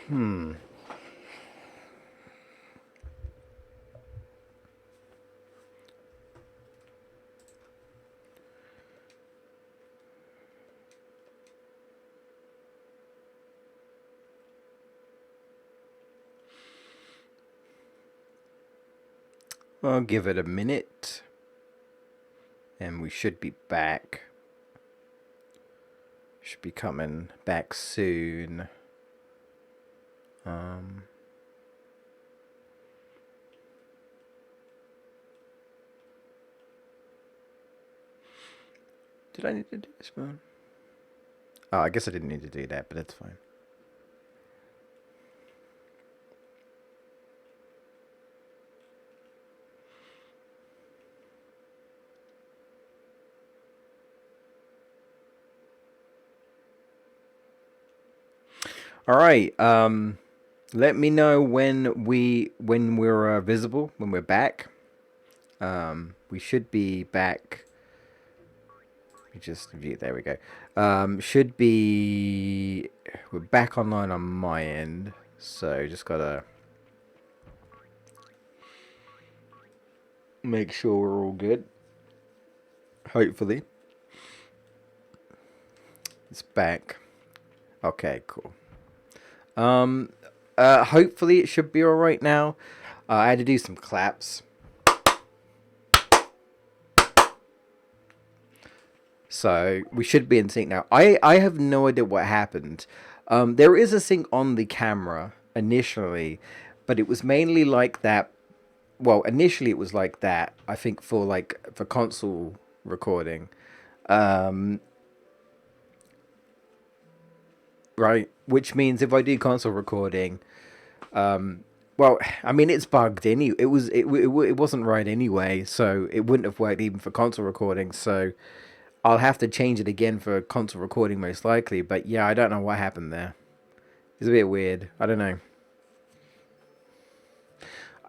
Hmm. I'll give it a minute, and we should be back. Should be coming back soon. Um. Did I need to do this one? Oh, I guess I didn't need to do that, but that's fine. All right. Let me know when we're visible, when we're back. We should be back. We just view. There we go. Should be. We're back online on my end, so just gotta make sure we're all good. Hopefully, it's back. Okay, cool. Um, hopefully it should be all right now. I had to do some claps. So we should be in sync now. I have no idea what happened. There is a sync on the camera initially, but it was mainly like that. Well, initially it was like that. I think for console recording, um, right? Which means if I do console recording, well, I mean it's bugged. It wasn't right anyway, so it wouldn't have worked even for console recording. So I'll have to change it again for console recording most likely. But yeah, I don't know what happened there. It's a bit weird. I don't know.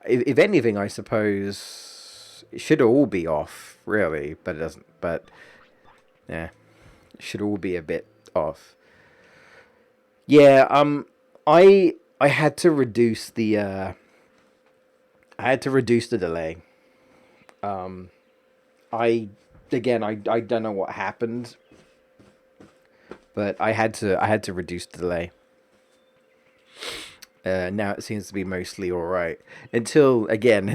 If anything, I suppose it should all be off, really, but it doesn't. But yeah, it should all be a bit off. Yeah. I had to reduce the delay. Um, I I don't know what happened, but I had to reduce the delay. Now it seems to be mostly all right until again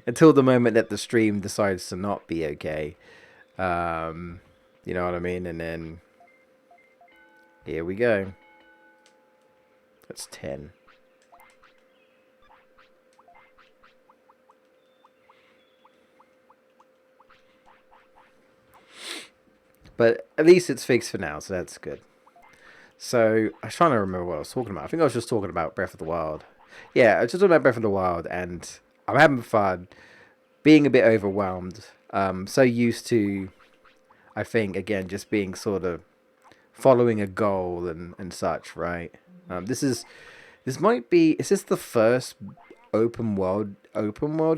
until the moment that the stream decides to not be okay. Um, you know what I mean? And then here we go. That's 10. But at least it's fixed for now, so that's good. So I was trying to remember what I was talking about. I think I was just talking about Breath of the Wild. Yeah, I was just talking about Breath of the Wild, and I'm having fun, being a bit overwhelmed. So used to, I think, again, just being sort of following a goal and such, right? This might be. Is this the first open world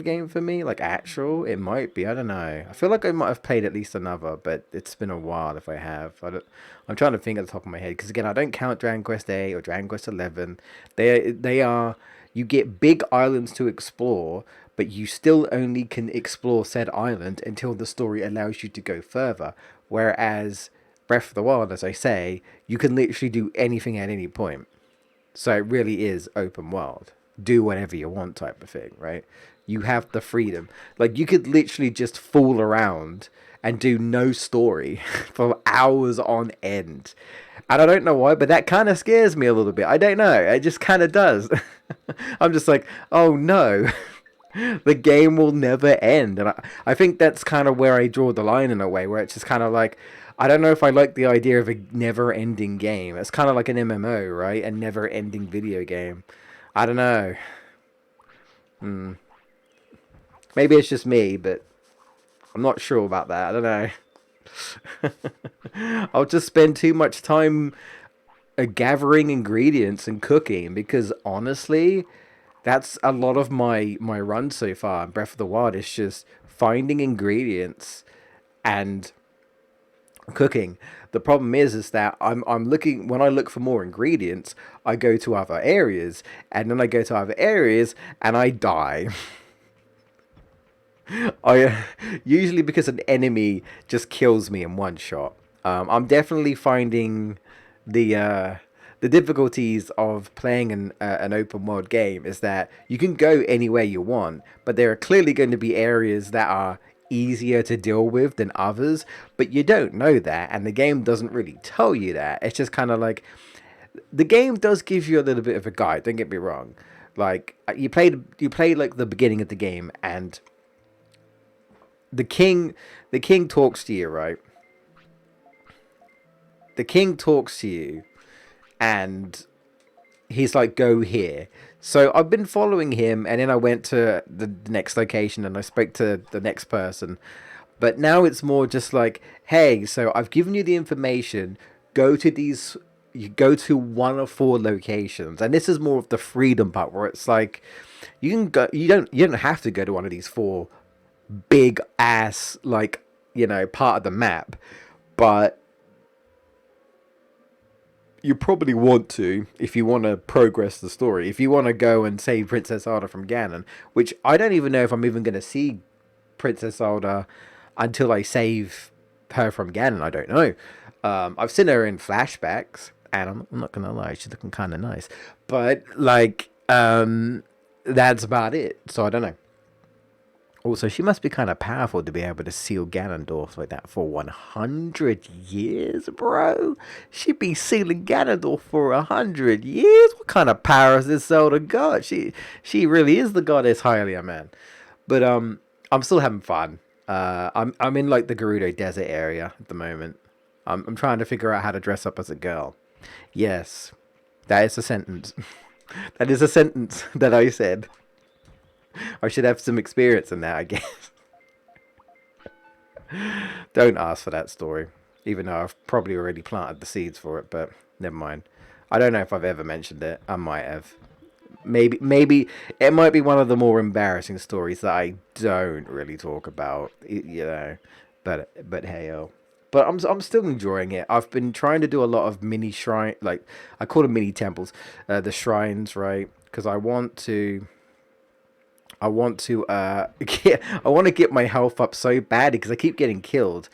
game for me? Like actual? It might be. I don't know. I feel like I might have played at least another, but it's been a while if I have. I'm trying to think at the top of my head because again, I don't count Dragon Quest 8 or Dragon Quest 11. They are. You get big islands to explore, but you still only can explore said island until the story allows you to go further. Whereas Breath of the Wild, as I say, you can literally do anything at any point. So it really is open world. Do whatever you want type of thing, right? You have the freedom. Like you could literally just fool around and do no story for hours on end. And I don't know why, but that kind of scares me a little bit. I don't know. It just kind of does. I'm just like, oh no, the game will never end. And I think that's kind of where I draw the line in a way, where it's just kind of like, I don't know if I like the idea of a never ending game. It's kind of like an MMO, right? A never ending video game. I don't know. Hmm. Maybe it's just me, but I'm not sure about that. I don't know. I'll just spend too much time gathering ingredients and cooking because honestly, that's a lot of my run so far in Breath of the Wild. It's just finding ingredients and cooking. The problem is that I'm looking when I look for more ingredients, I go to other areas, and then I go to other areas, and I die. I usually because an enemy just kills me in one shot. I'm definitely finding the uh, the difficulties of playing an open world game is that you can go anywhere you want, but there are clearly going to be areas that are easier to deal with than others, but you don't know that, and the game doesn't really tell you that. It's just kind of like the game does give you a little bit of a guide. Don't get me wrong. Like you played like the beginning of the game, and the king the king talks to you, right? The king talks to you, and he's like, go here. So I've been following him, and then I went to the next location and I spoke to the next person. But now it's more just like, hey, so I've given you the information. Go to these. You go to one of four locations, and this is more of the freedom part where it's like, you can go. You don't have to go to one of these four big ass like part of the map, but you probably want to if you want to progress the story. If you want to go and save Princess Ada from Ganon, which I don't even know if I'm even going to see Princess Ada until I save her from Ganon. I don't know. I've seen her in flashbacks, and I'm not gonna lie, she's looking kind of nice. But like, that's about it. So I don't know. Also, she must be kind of powerful to be able to seal Ganondorf like that for 100 years, bro. She'd be sealing Ganondorf for 100 years. What kind of power has this Zelda got? She really is the goddess Hylia, man. But I'm still having fun. I'm in like the Gerudo Desert area at the moment. I'm trying to figure out how to dress up as a girl. Yes, that is a sentence. That is a sentence that I said. I should have some experience in that, I guess. Don't ask for that story, even though I've probably already planted the seeds for it, but never mind. I don't know if I've ever mentioned it. I might have. Maybe it might be one of the more embarrassing stories that I don't really talk about, But hey, oh. But I'm still enjoying it. I've been trying to do a lot of mini shrine, like I call them mini temples, the shrines, right? Because I want to get my health up so bad because I keep getting killed,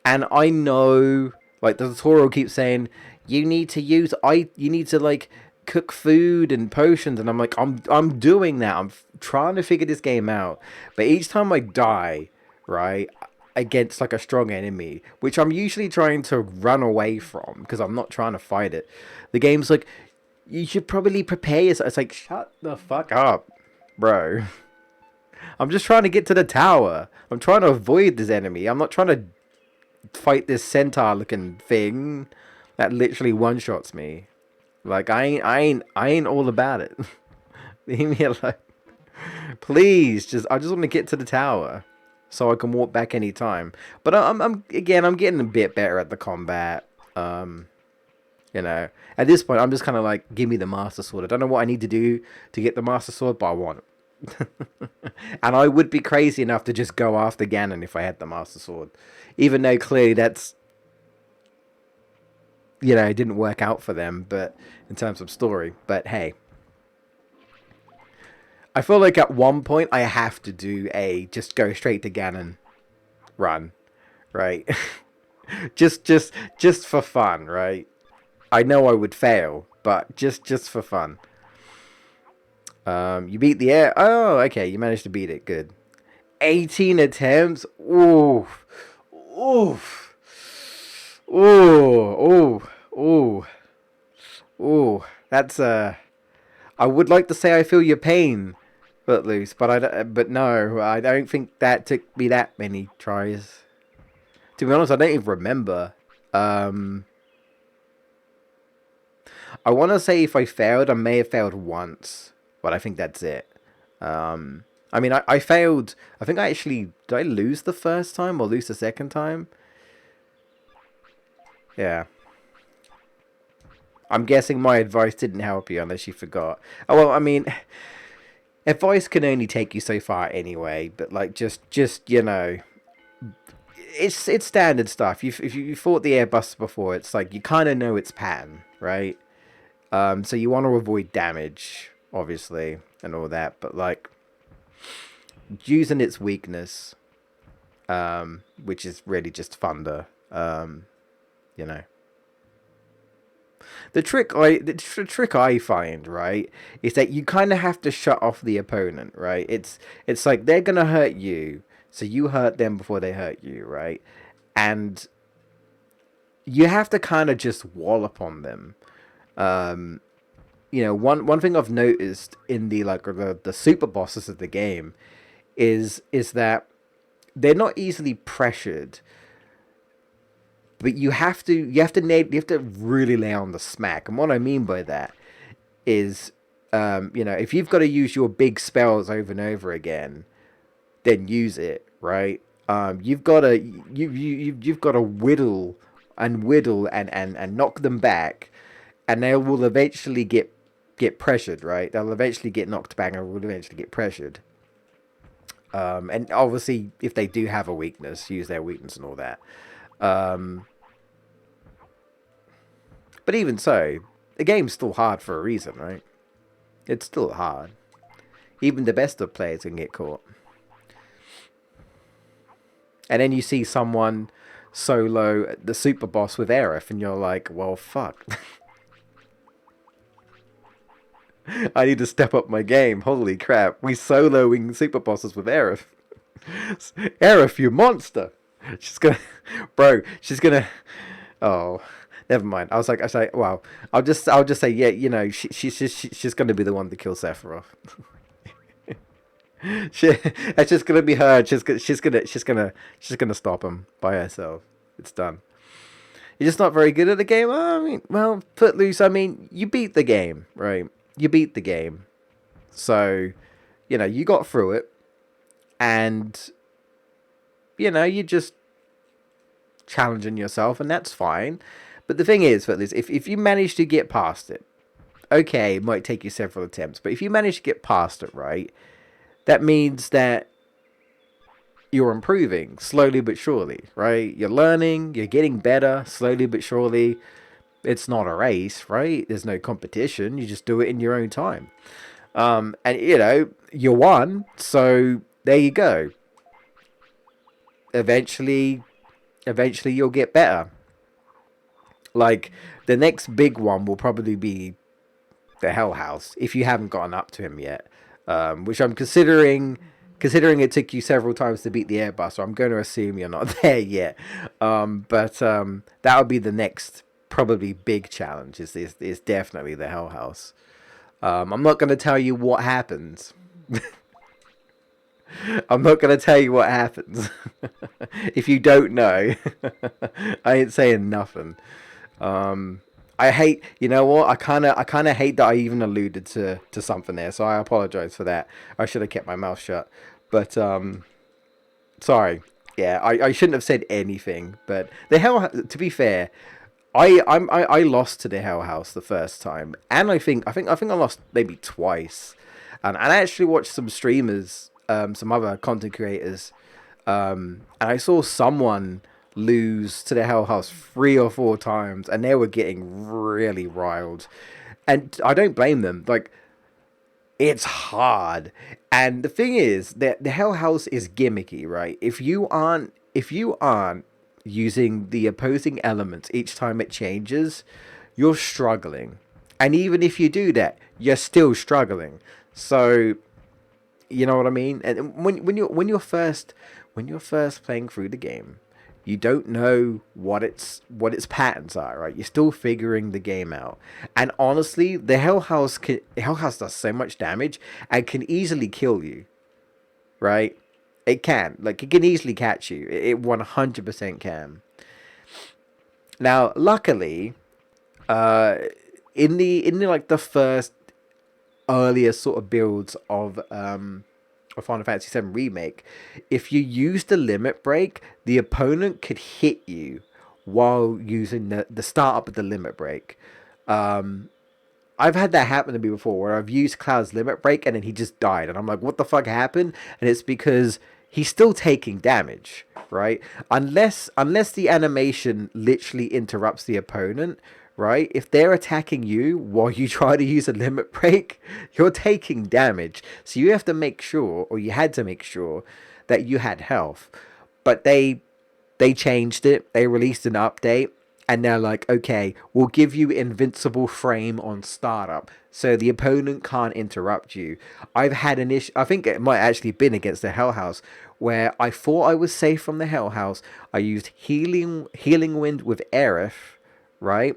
and I know like the tutorial keeps saying you need to like cook food and potions, and I'm like I'm doing that. Trying to figure this game out, but each time I die, right, against like a strong enemy, which I'm usually trying to run away from because I'm not trying to fight it, the game's like, you should probably prepare yourself. It's like, shut the fuck up, bro. I'm just trying to get to the tower. I'm trying to avoid this enemy. I'm not trying to fight this centaur looking thing that literally one shots me. Like I ain't all about it. Leave me alone. Please, I just want to get to the tower so I can walk back anytime. But I'm getting a bit better at the combat. At this point I'm just kind of like, give me the Master Sword. I don't know what I need to do to get the Master Sword, but I want it. And I would be crazy enough to just go after Ganon if I had the Master Sword, even though clearly that's it didn't work out for them, but in terms of story. But hey, I feel like at one point I have to do a just go straight to Ganon run, right? just for fun, right? I know I would fail, but just for fun. You beat the air. Oh, okay. You managed to beat it. Good. 18 attempts. Ooh. Oof. Ooh. Ooh. Ooh. Ooh. That's I would like to say I feel your pain, Footloose, but but no, I don't think that took me that many tries. To be honest, I don't even remember. I want to say if I failed, I may have failed once, but I think that's it. I mean, I failed. I think I actually did. I lose the first time or lose the second time? Yeah. I'm guessing my advice didn't help you unless you forgot. Oh well, I mean, advice can only take you so far anyway. But like, just it's standard stuff. If you fought the airbuster before, it's like you kind of know its pattern, right? So you want to avoid damage, obviously, and all that. But like using its weakness, which is really just thunder. You know, the trick I find, right, is that you kind of have to shut off the opponent, right? It's like they're gonna hurt you, so you hurt them before they hurt you, right? And you have to kind of just wallop on them. Um, one thing I've noticed in the super bosses of the game is that they're not easily pressured, but you have to really lay on the smack. And what I mean by that is, if you've got to use your big spells over and over again, then use it, right? You've got to whittle and knock them back, and they will eventually get pressured, right? They'll eventually get knocked back and will eventually get pressured. And obviously, if they do have a weakness, use their weakness and all that. Um, but even so, the game's still hard for a reason, right? It's still hard. Even the best of players can get caught. And then you see someone solo the super boss with Aerith, and you're like, well, fuck. I need to step up my game. Holy crap. We soloing super bosses with Aerith. Aerith, you monster. She's gonna, bro. She's gonna. Oh, never mind. I was like, wow. I'll just say, yeah. She's gonna be the one to kill Sephiroth. It's just gonna be her. She's gonna stop him by herself. It's done. You're just not very good at the game. I mean, well, Footloose. I mean, you beat the game, right? You beat the game, so you got through it, and you just challenging yourself, and that's fine. But the thing is, Footloose, if you manage to get past it, okay, it might take you several attempts, but if you manage to get past it, right, that means that you're improving slowly but surely, right? You're learning, you're getting better slowly but surely. It's not a race, right? There's no competition. You just do it in your own time. And you won, so there you go. Eventually, you'll get better. Like the next big one will probably be the Hell House if you haven't gotten up to him yet. Which I'm considering. Considering it took you several times to beat the Airbus, so I'm going to assume you're not there yet. But that would be the next probably big challenge. Is definitely the Hell House. I'm not going to tell you what happens. I'm not going to tell you what happens. If you don't know, I ain't saying nothing. I hate, you know what? I kind of hate that I even alluded to something there. So I apologize for that. I should have kept my mouth shut. But sorry. Yeah, I shouldn't have said anything. But to be fair, I lost to the Hell House the first time, and I think I lost maybe twice. And I actually watched some streamers, some other content creators, and I saw someone lose to the Hell House 3 or 4 times, and they were getting really riled. And I don't blame them. Like, it's hard. And the thing is that the Hell House is gimmicky, right? If you aren't using the opposing elements each time it changes, you're struggling. And even if you do that, you're still struggling. So, you know what I mean? And when you're first playing through the game, you don't know what its patterns are, right? You're still figuring the game out. And honestly, the Hell House does so much damage and can easily kill you, right? It can. Like, it can easily catch you. It 100% can. Now, luckily, in the like the first earlier sort of builds of Final Fantasy VII Remake, if you use the limit break, the opponent could hit you while using the startup of the limit break. I've had that happen to me before, where I've used Cloud's limit break and then he just died, and I'm like, what the fuck happened? And it's because he's still taking damage, right? Unless the animation literally interrupts the opponent, right? If they're attacking you while you try to use a limit break, you're taking damage. So you have to make sure, or you had to make sure, that you had health. But they changed it. They released an update, and they're like, okay, we'll give you invincible frame on startup, so the opponent can't interrupt you. I've had an issue. I think it might actually been against the Hell House, where I thought I was safe from the Hell House. I used healing wind with Aerith, right?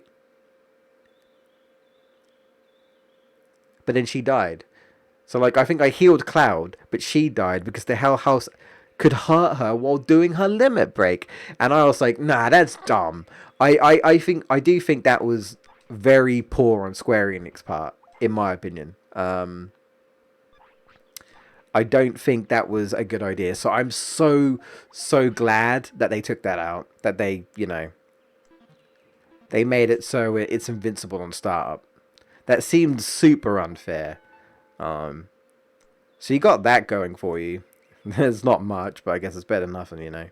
But then she died. So like I think I healed Cloud, but she died because the Hell House could hurt her while doing her limit break. And I was like, nah, that's dumb. I do think that was very poor on Square Enix part, in my opinion. I don't think that was a good idea. So I'm so glad that they took that out. That they made it so it's invincible on startup. That seemed super unfair. Um, so you got that going for you. There's not much, but I guess it's better than nothing.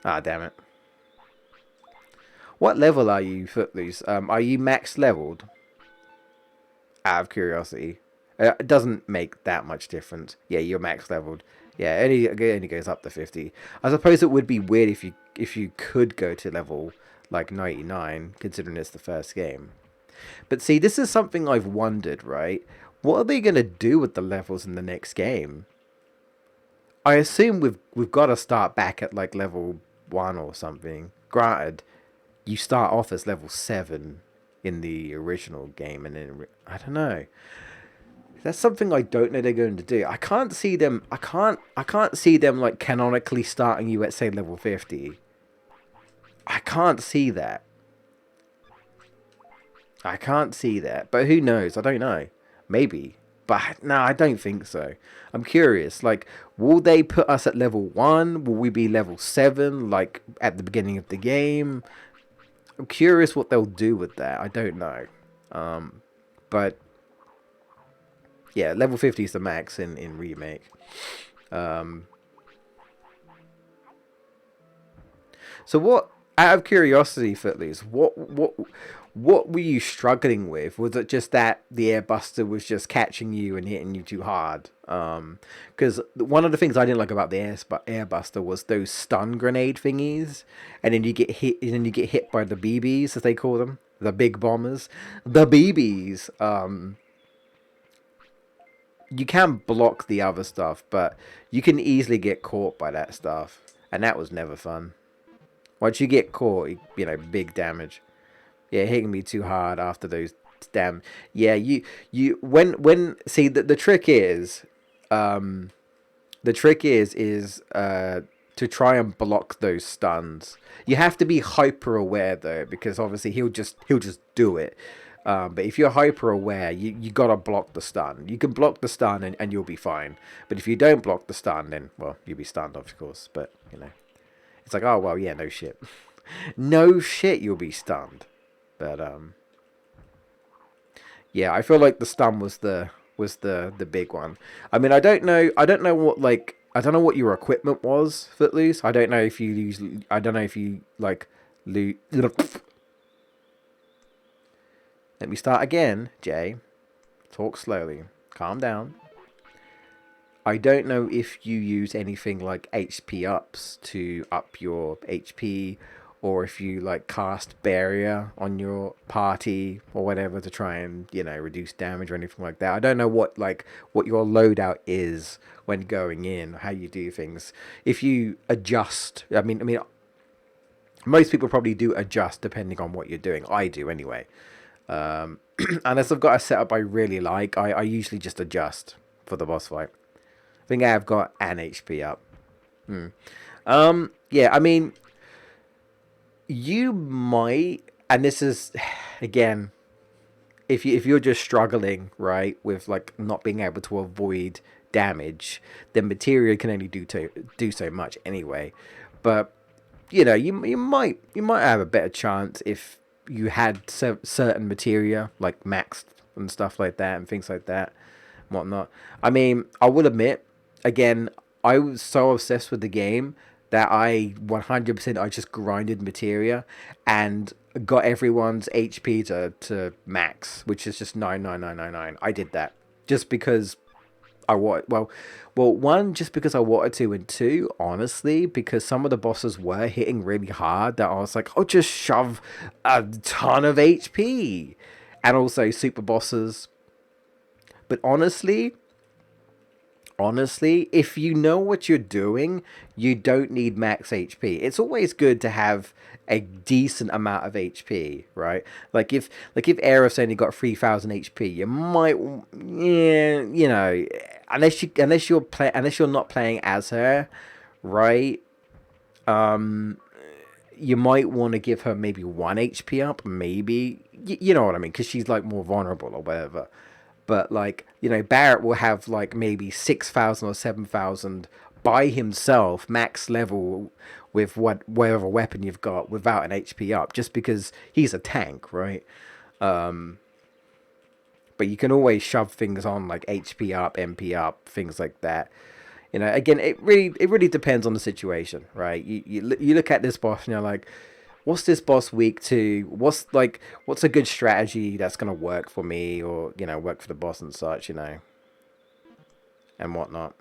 Ah, damn it. What level are you, Footloose? Are you max leveled? Out of curiosity. It doesn't make that much difference. Yeah, you're max leveled. Yeah, it only goes up to 50. I suppose it would be weird if you could go to level like 99, considering it's the first game. But see, this is something I've wondered, right? What are they gonna do with the levels in the next game? I assume we've got to start back at like level 1 or something. Granted, you start off as level 7 in the original game, and then I don't know. That's something I don't know they're going to do. I can't see them. I can't see them like canonically starting you at say level 50. I can't see that. I can't see that. But who knows? I don't know. Maybe. But no, I don't think so. I'm curious. Like, will they put us at level 1? Will we be level 7 like at the beginning of the game? I'm curious what they'll do with that. I don't know. But yeah, level 50 is the max in remake. Um, so what? Out of curiosity, Footloose, what were you struggling with? Was it just that the airbuster was just catching you and hitting you too hard? Because one of the things I didn't like about the airbuster was those stun grenade thingies, and then you get hit by the BBs as they call them, the big bombers, the BBs. You can block the other stuff, but you can easily get caught by that stuff, and that was never fun. Once you get caught, big damage. Yeah, hitting me too hard after those damn. Yeah, you when see the trick is, um, to try and block those stuns. You have to be hyper aware though, because obviously he'll just do it. But if you're hyper aware, you gotta block the stun. You can block the stun and you'll be fine. But if you don't block the stun, then well, you'll be stunned of course. But it's like, oh well, yeah, no shit, no shit, you'll be stunned. But yeah, I feel like the stun was the big one. I mean, I don't know what your equipment was, Footloose. I don't know if you like loot. Let me start again, Jay. Talk slowly. Calm down. I don't know if you use anything like HP ups to up your HP, or if you like cast barrier on your party or whatever to try and reduce damage or anything like that. I don't know what your loadout is when going in, how you do things. If you adjust, I mean, most people probably do adjust depending on what you're doing. I do anyway. Unless I've got a setup I really like, I usually just adjust for the boss fight. I think I've got an HP up. Yeah, I mean, you might, and this is again, if you're just struggling, right, with like not being able to avoid damage, then materia can only do so much anyway. But you might have a better chance if you had certain materia like maxed and stuff like that and things like that, and whatnot. I mean, I will admit, again, I was so obsessed with the game that I 100% I just grinded materia and got everyone's HP to max, which is just 99999. I did that just because I want. Well, one, just because I wanted to, and two, honestly, because some of the bosses were hitting really hard that I was like, I'll just shove a ton of HP, and also super bosses. But honestly, if you know what you're doing, you don't need max HP. It's always good to have a decent amount of HP, right? Like if Aerith's only got 3,000 HP, you might, yeah, unless you're not playing as her, right? You might want to give her maybe 1 HP up, maybe. You know what I mean? Because she's like more vulnerable or whatever. But like, Barrett will have like maybe 6,000 or 7,000 by himself, max level, with whatever weapon you've got without an HP up, just because he's a tank, right? But you can always shove things on like HP up, MP up, things like that. Again, it really depends on the situation, right? You look at this boss and you're like, what's this boss weak to? What's a good strategy that's gonna work for me, or work for the boss and such, and whatnot.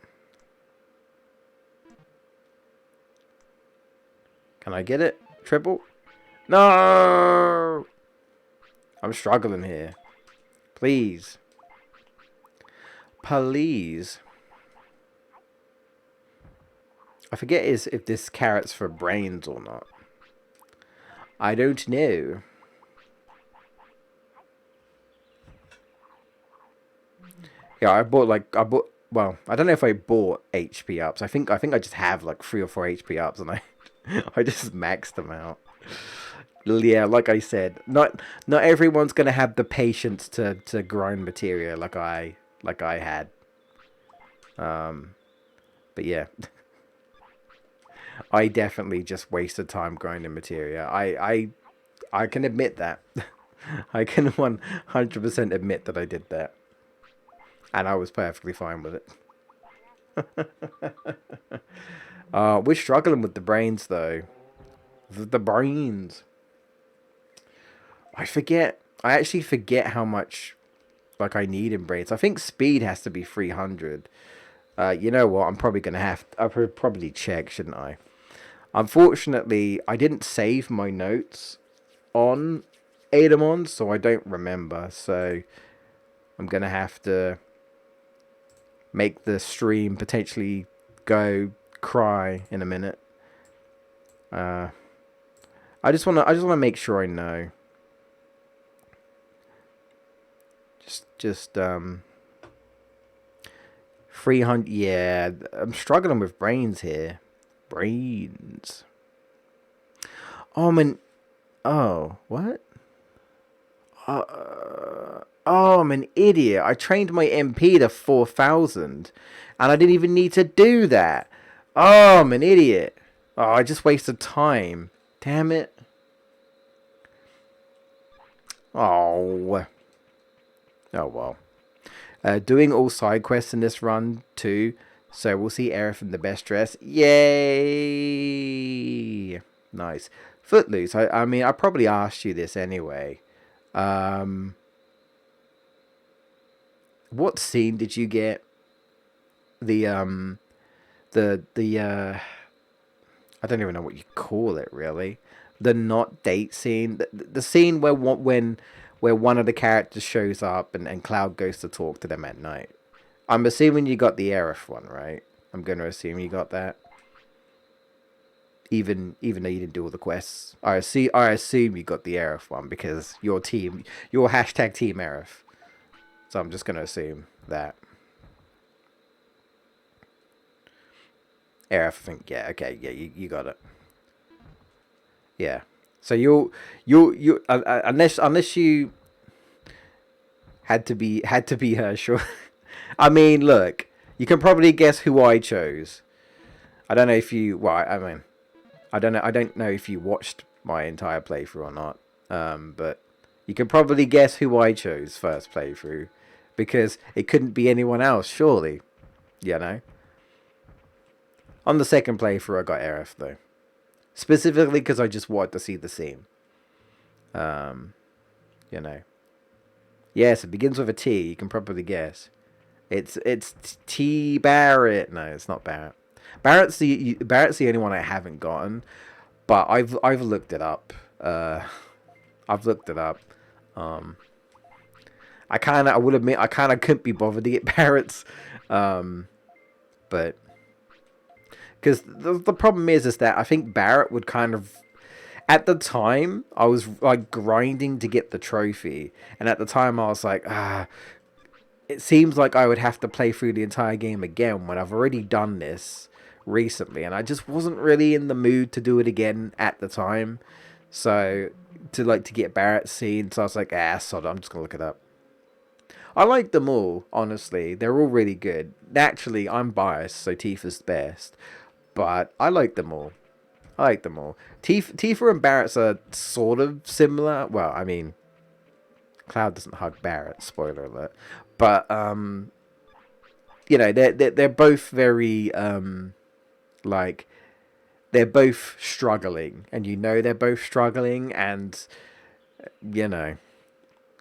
Can I get it? Triple? No, I'm struggling here. Please, please. I forget if this carrot's for brains or not. I don't know. Yeah, well, I don't know if I bought HP ups. I think I just have like 3 or 4 HP ups, and I I just maxed them out. Yeah, like I said, not everyone's gonna have the patience to grind materia like I had. But yeah, I definitely just wasted time grinding materia. I can admit that. I can 100% admit that I did that, and I was perfectly fine with it. We're struggling with the brains though. The brains. I actually forget how much like I need in brains. I think speed has to be 300. You know what? I should probably check, shouldn't I? Unfortunately, I didn't save my notes on Adamon, so I don't remember. So I'm gonna have to make the stream potentially go cry in a minute. Uh, I just wanna make sure I know. Just 300. Yeah, I'm struggling with brains here. Brains. Oh man. Oh, what? Oh, I'm an idiot. I trained my MP to 4,000, and I didn't even need to do that. Oh, I'm an idiot. Oh, I just wasted time. Damn it. Oh. Oh well. Doing all side quests in this run too, so we'll see Aerith in the best dress. Yay! Nice. Footloose. I mean, I probably asked you this anyway. Um, what scene did you get? The I don't even know what you call it really. The not date scene. The scene where one of the characters shows up and Cloud goes to talk to them at night. I'm assuming you got the Aerith one, right? I'm gonna assume you got that. Even though you didn't do all the quests. I assume you got the Aerith one because your hashtag team Aerith. So I'm just gonna assume that. Aerith, I think, yeah, okay, yeah, you got it. Yeah. So unless you had to be her, sure. I mean, look, you can probably guess who I chose. I don't know if you. Well, I mean, I don't know. I don't know if you watched my entire playthrough or not. But you can probably guess who I chose first playthrough, because it couldn't be anyone else, surely. You know. On the second playthrough, I got Aerith though, specifically because I just wanted to see the scene. Um, you know. Yes, it begins with a T. You can probably guess. It's T Barrett. No, it's not Barrett. Barrett's the only one I haven't gotten, but I've looked it up. I've looked it up. Um, I will admit I kind of couldn't be bothered to get Barrett's, but because the problem is that I think Barrett would kind of, at the time I was like grinding to get the trophy, and at the time I was like, it seems like I would have to play through the entire game again when I've already done this recently, and I just wasn't really in the mood to do it again at the time. So to get Barrett's scene, so I was like, sod it, I'm just gonna look it up. I like them all, honestly. They're all really good. Naturally, I'm biased, so Tifa's the best, but I like them all. I like them all. Tifa and Barrett's are sort of similar. Well, I mean, Cloud doesn't hug Barrett. Spoiler alert. But they're both very like they're both struggling, and they're both struggling, and they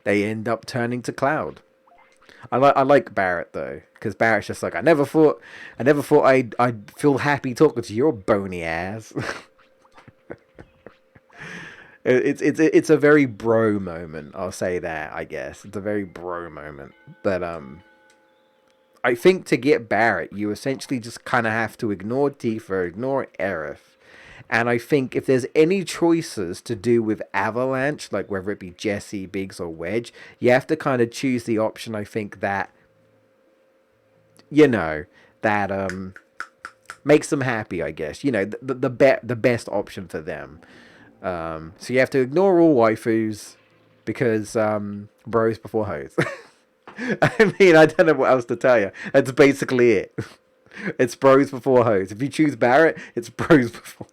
end up turning to Cloud. I like Barrett though, because Barrett's just like, I never thought I'd feel happy talking to your bony ass. It's a very bro moment. I'll say that. I guess it's a very bro moment. But I think to get Barrett, you essentially just kind of have to ignore Tifa, ignore Aerith. And I think if there's any choices to do with Avalanche, like whether it be Jesse, Biggs, or Wedge, you have to kind of choose the option, I think, that, that makes them happy, I guess. The best option for them. So you have to ignore all waifus because bros before hoes. I mean, I don't know what else to tell you. That's basically it. It's bros before hoes. If you choose Barrett, it's bros before.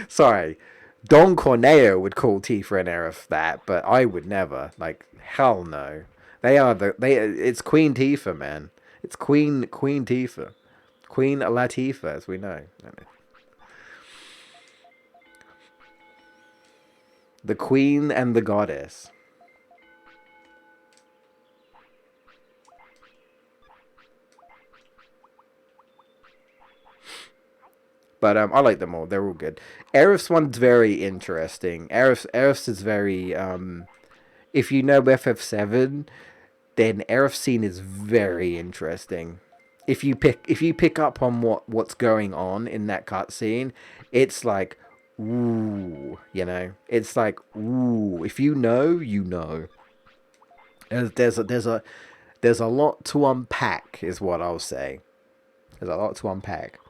Sorry, Don Corneo would call Tifa and Aerith that, but I would never. Like, hell no. It's Queen Tifa, man. It's Queen Tifa. Queen Latifah, as we know. The Queen and the Goddess. But I like them all. They're all good. Aerith's one's very interesting. Aerith's is very if you know FF7, then Aerith's scene is very interesting. If you pick up on what's going on in that cutscene, it's like, ooh, it's like, ooh. If you know, you know. There's a lot to unpack, is what I'll say. There's a lot to unpack.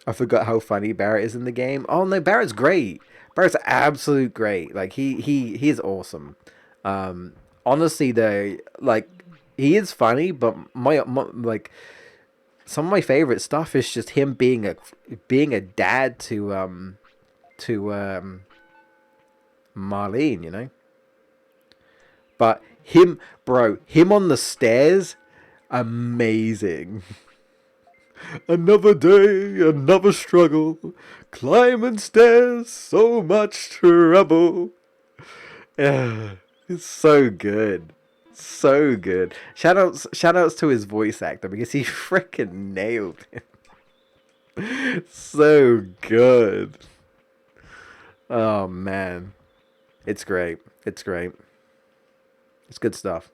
I forgot how funny Barrett is in the game. Oh no, Barrett's great. Barrett's absolute great. Like he's awesome. Honestly though, like he is funny, but my like some of my favorite stuff is just him being a dad to Marlene. But him on the stairs, amazing. Another day, another struggle. Climbing stairs, so much trouble. Yeah, it's so good. So good. Shout outs to his voice actor because he freaking nailed him. So good. Oh man. It's great. It's great. It's good stuff.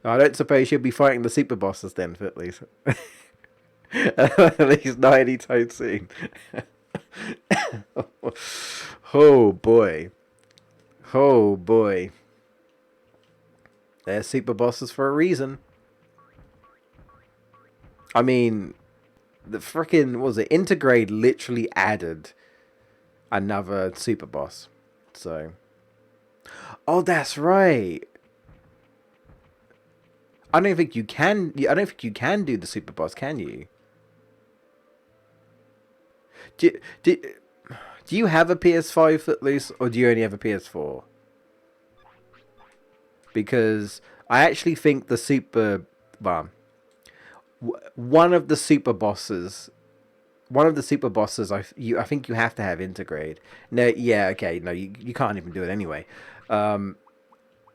I don't suppose you'll be fighting the super bosses then, at least. At least not anytime soon. Oh boy. Oh boy. They're super bosses for a reason. I mean, the freaking, what was it? Intergrade literally added another super boss. So. Oh, that's right. I don't think you can. I don't think you can do the super boss, can you? Do, do, do you have a PS5 Footloose, or do you only have a PS4? Because I actually think the super, well, one of the super bosses, I think you have to have integrate. No, yeah, okay, no, you can't even do it anyway. Um,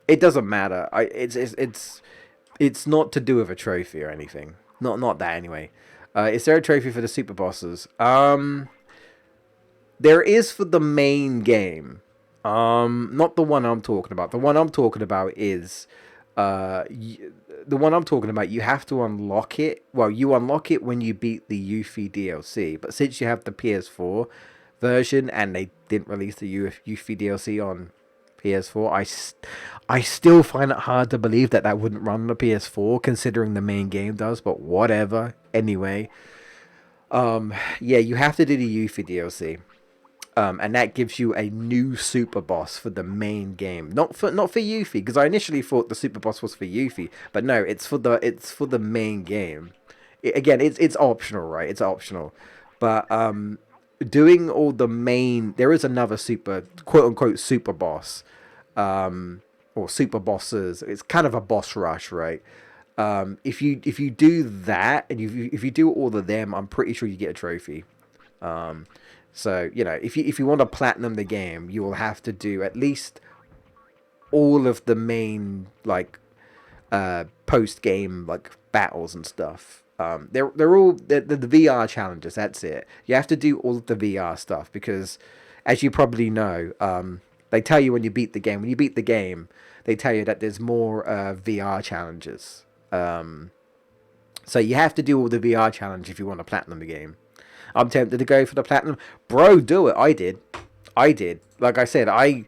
it doesn't matter. It's not to do with a trophy or anything. Not that anyway. Is there a trophy for the super bosses? There is for the main game. Not the one I'm talking about. The one I'm talking about is, the one I'm talking about. You have to unlock it. Well, you unlock it when you beat the Yuffie DLC. But since you have the PS4 version and they didn't release the Yuffie DLC on PS4, I still find it hard to believe that that wouldn't run on the PS4, considering the main game does. But whatever. Anyway, yeah, you have to do the Yuffie DLC. And that gives you a new super boss for the main game. Not for Yuffie, because I initially thought the super boss was for Yuffie, but no, it's for the main game. Again, it's optional, right? It's optional, but doing all the main, there is another super, quote unquote, super boss, or super bosses. It's kind of a boss rush, right? If you do that, and if you do all of them, I'm pretty sure you get a trophy. So, if you want to platinum the game, you will have to do at least all of the main, like, post game, like, battles and stuff. They're all the VR challenges. That's it. You have to do all of the VR stuff because, as you probably know, they tell you when you beat the game. When you beat the game, they tell you that there's more VR challenges. So you have to do all the VR challenge if you want to platinum the game. I'm tempted to go for the platinum. Bro, do it. I did. Like I said, I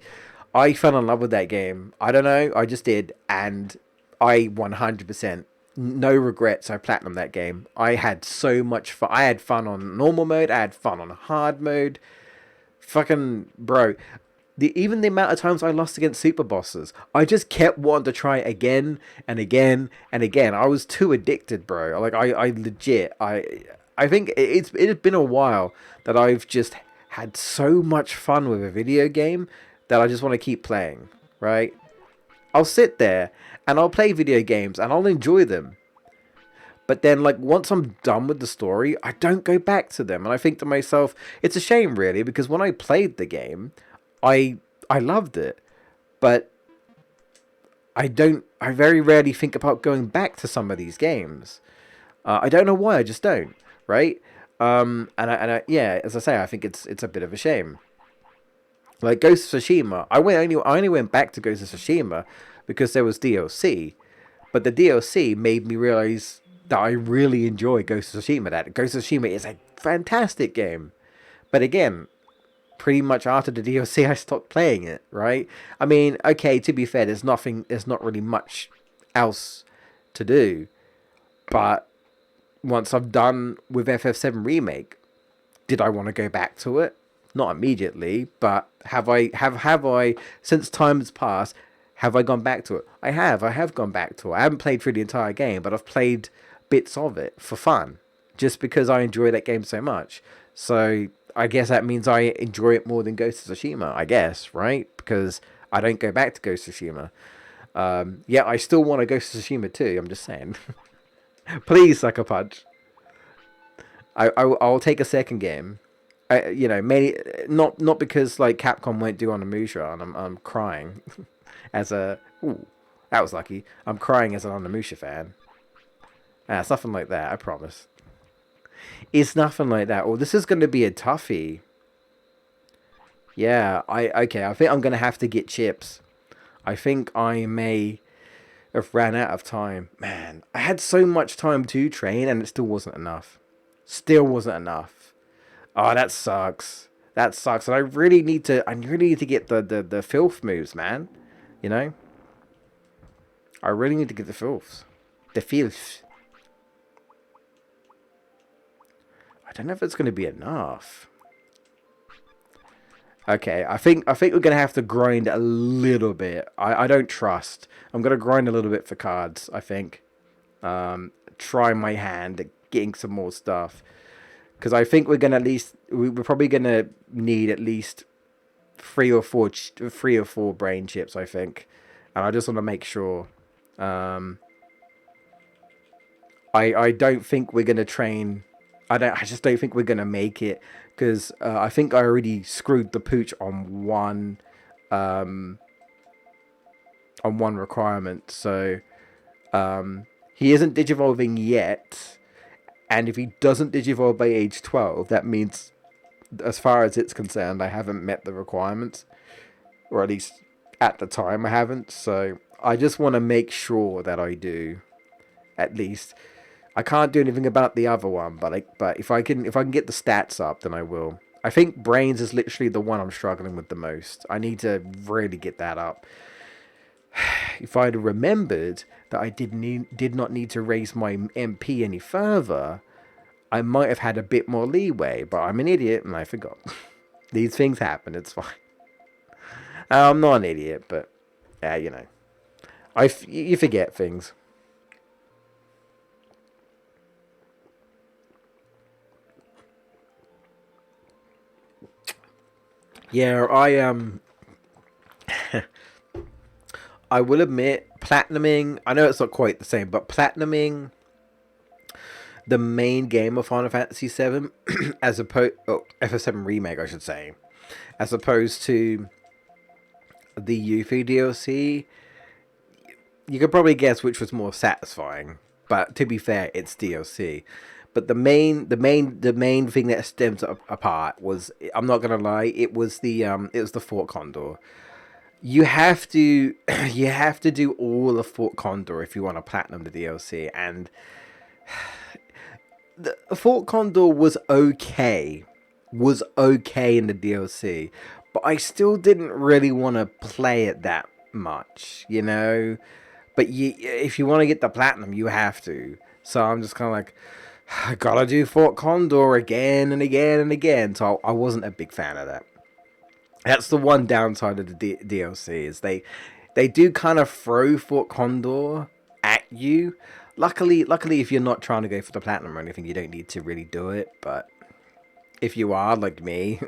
fell in love with that game. I don't know. I just did. And I 100%, no regrets, I platinumed that game. I had so much fun. I had fun on normal mode. I had fun on hard mode. Fucking, bro. Even the amount of times I lost against super bosses, I just kept wanting to try again and again and again. I was too addicted, bro. Like, I legit, I think it's been a while that I've just had so much fun with a video game that I just want to keep playing, right? I'll sit there and I'll play video games and I'll enjoy them. But then, like, once I'm done with the story, I don't go back to them. And I think to myself, it's a shame, really, because when I played the game, I loved it. But I very rarely think about going back to some of these games. I don't know why, I just don't, right? Yeah, as I say, I think it's a bit of a shame. Like Ghost of Tsushima, I only went back to Ghost of Tsushima because there was DLC, but the DLC made me realize that I really enjoy Ghost of Tsushima. That Ghost of Tsushima is a fantastic game, but again, pretty much after the DLC, I stopped playing it. Right? I mean, okay, to be fair, there's not really much else to do, but once I'm done with FF7 Remake, did I want to go back to it? Not immediately, but have I since time has passed, have I gone back to it? I have gone back to it. I haven't played through the entire game, but I've played bits of it for fun, just because I enjoy that game so much. So I guess that means I enjoy it more than Ghost of Tsushima, I guess, right? Because I don't go back to Ghost of Tsushima. Yeah, I still want to Ghost of Tsushima too, I'm just saying. Please, Sucker Punch. I'll take a second game. Maybe not because like Capcom won't do Onimusha, and I'm crying as a ooh, that was lucky. I'm crying as an Onimusha fan. It's nothing like that. I promise. It's nothing like that. Oh, this is going to be a toughie. Yeah, okay. I think I'm going to have to get chips. I think I may have ran out of time. Man, I had so much time to train, and it still wasn't enough. Still wasn't enough. Oh, that sucks. That sucks. And I really need to get the filth moves, man. You know? I really need to get the filth. The filth. I don't know if it's going to be enough. Okay, I think we're gonna have to grind a little bit. I don't trust. I'm gonna grind a little bit for cards, I think. Try my hand at getting some more stuff. Because I think we're probably gonna need at least three or four brain chips, I think. And I just want to make sure. Um, I don't think we're gonna train. I just don't think we're gonna make it because I think I already screwed the pooch um, on one requirement. So he isn't digivolving yet, and if he doesn't digivolve by age 12, that means, as far as it's concerned, I haven't met the requirements, or at least at the time I haven't. So I just want to make sure that I do, at least. I can't do anything about the other one, but if I can get the stats up, then I will. I think brains is literally the one I'm struggling with the most. I need to really get that up. If I'd remembered that I did not need to raise my MP any further, I might have had a bit more leeway. But I'm an idiot and I forgot. These things happen. It's fine. I'm not an idiot, but you know, you forget things. Yeah, I will admit, platinuming. I know it's not quite the same, but platinuming the main game of Final Fantasy VII, as opposed, FF7 remake, I should say, as opposed to the Yuffie DLC. You could probably guess which was more satisfying, but to be fair, it's DLC. But the main thing that stems apart was, I'm not gonna lie, it was the Fort Condor. You have to you have to do all of Fort Condor if you want to platinum the DLC, and the Fort Condor was okay in the DLC, but I still didn't really want to play it that much, you know. But if you want to get the platinum, you have to. So I'm just kind of like, I gotta do Fort Condor again and again and again. So I wasn't a big fan of that. That's the one downside of the DLC is they do kind of throw Fort Condor at you. Luckily, if you're not trying to go for the platinum or anything, you don't need to really do it. But if you are like me,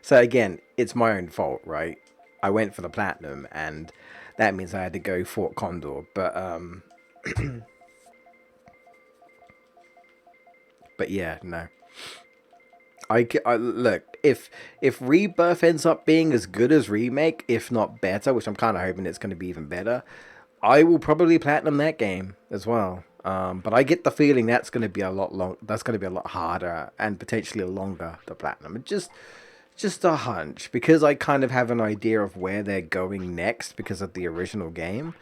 so again, it's my own fault, right? I went for the platinum, and that means I had to go Fort Condor. But yeah, no. I look, if Rebirth ends up being as good as Remake, if not better, which I'm kind of hoping it's going to be even better, I will probably platinum that game as well. But I get the feeling that's going to be a lot long. That's going to be a lot harder and potentially longer to platinum. Just a hunch, because I kind of have an idea of where they're going next because of the original game.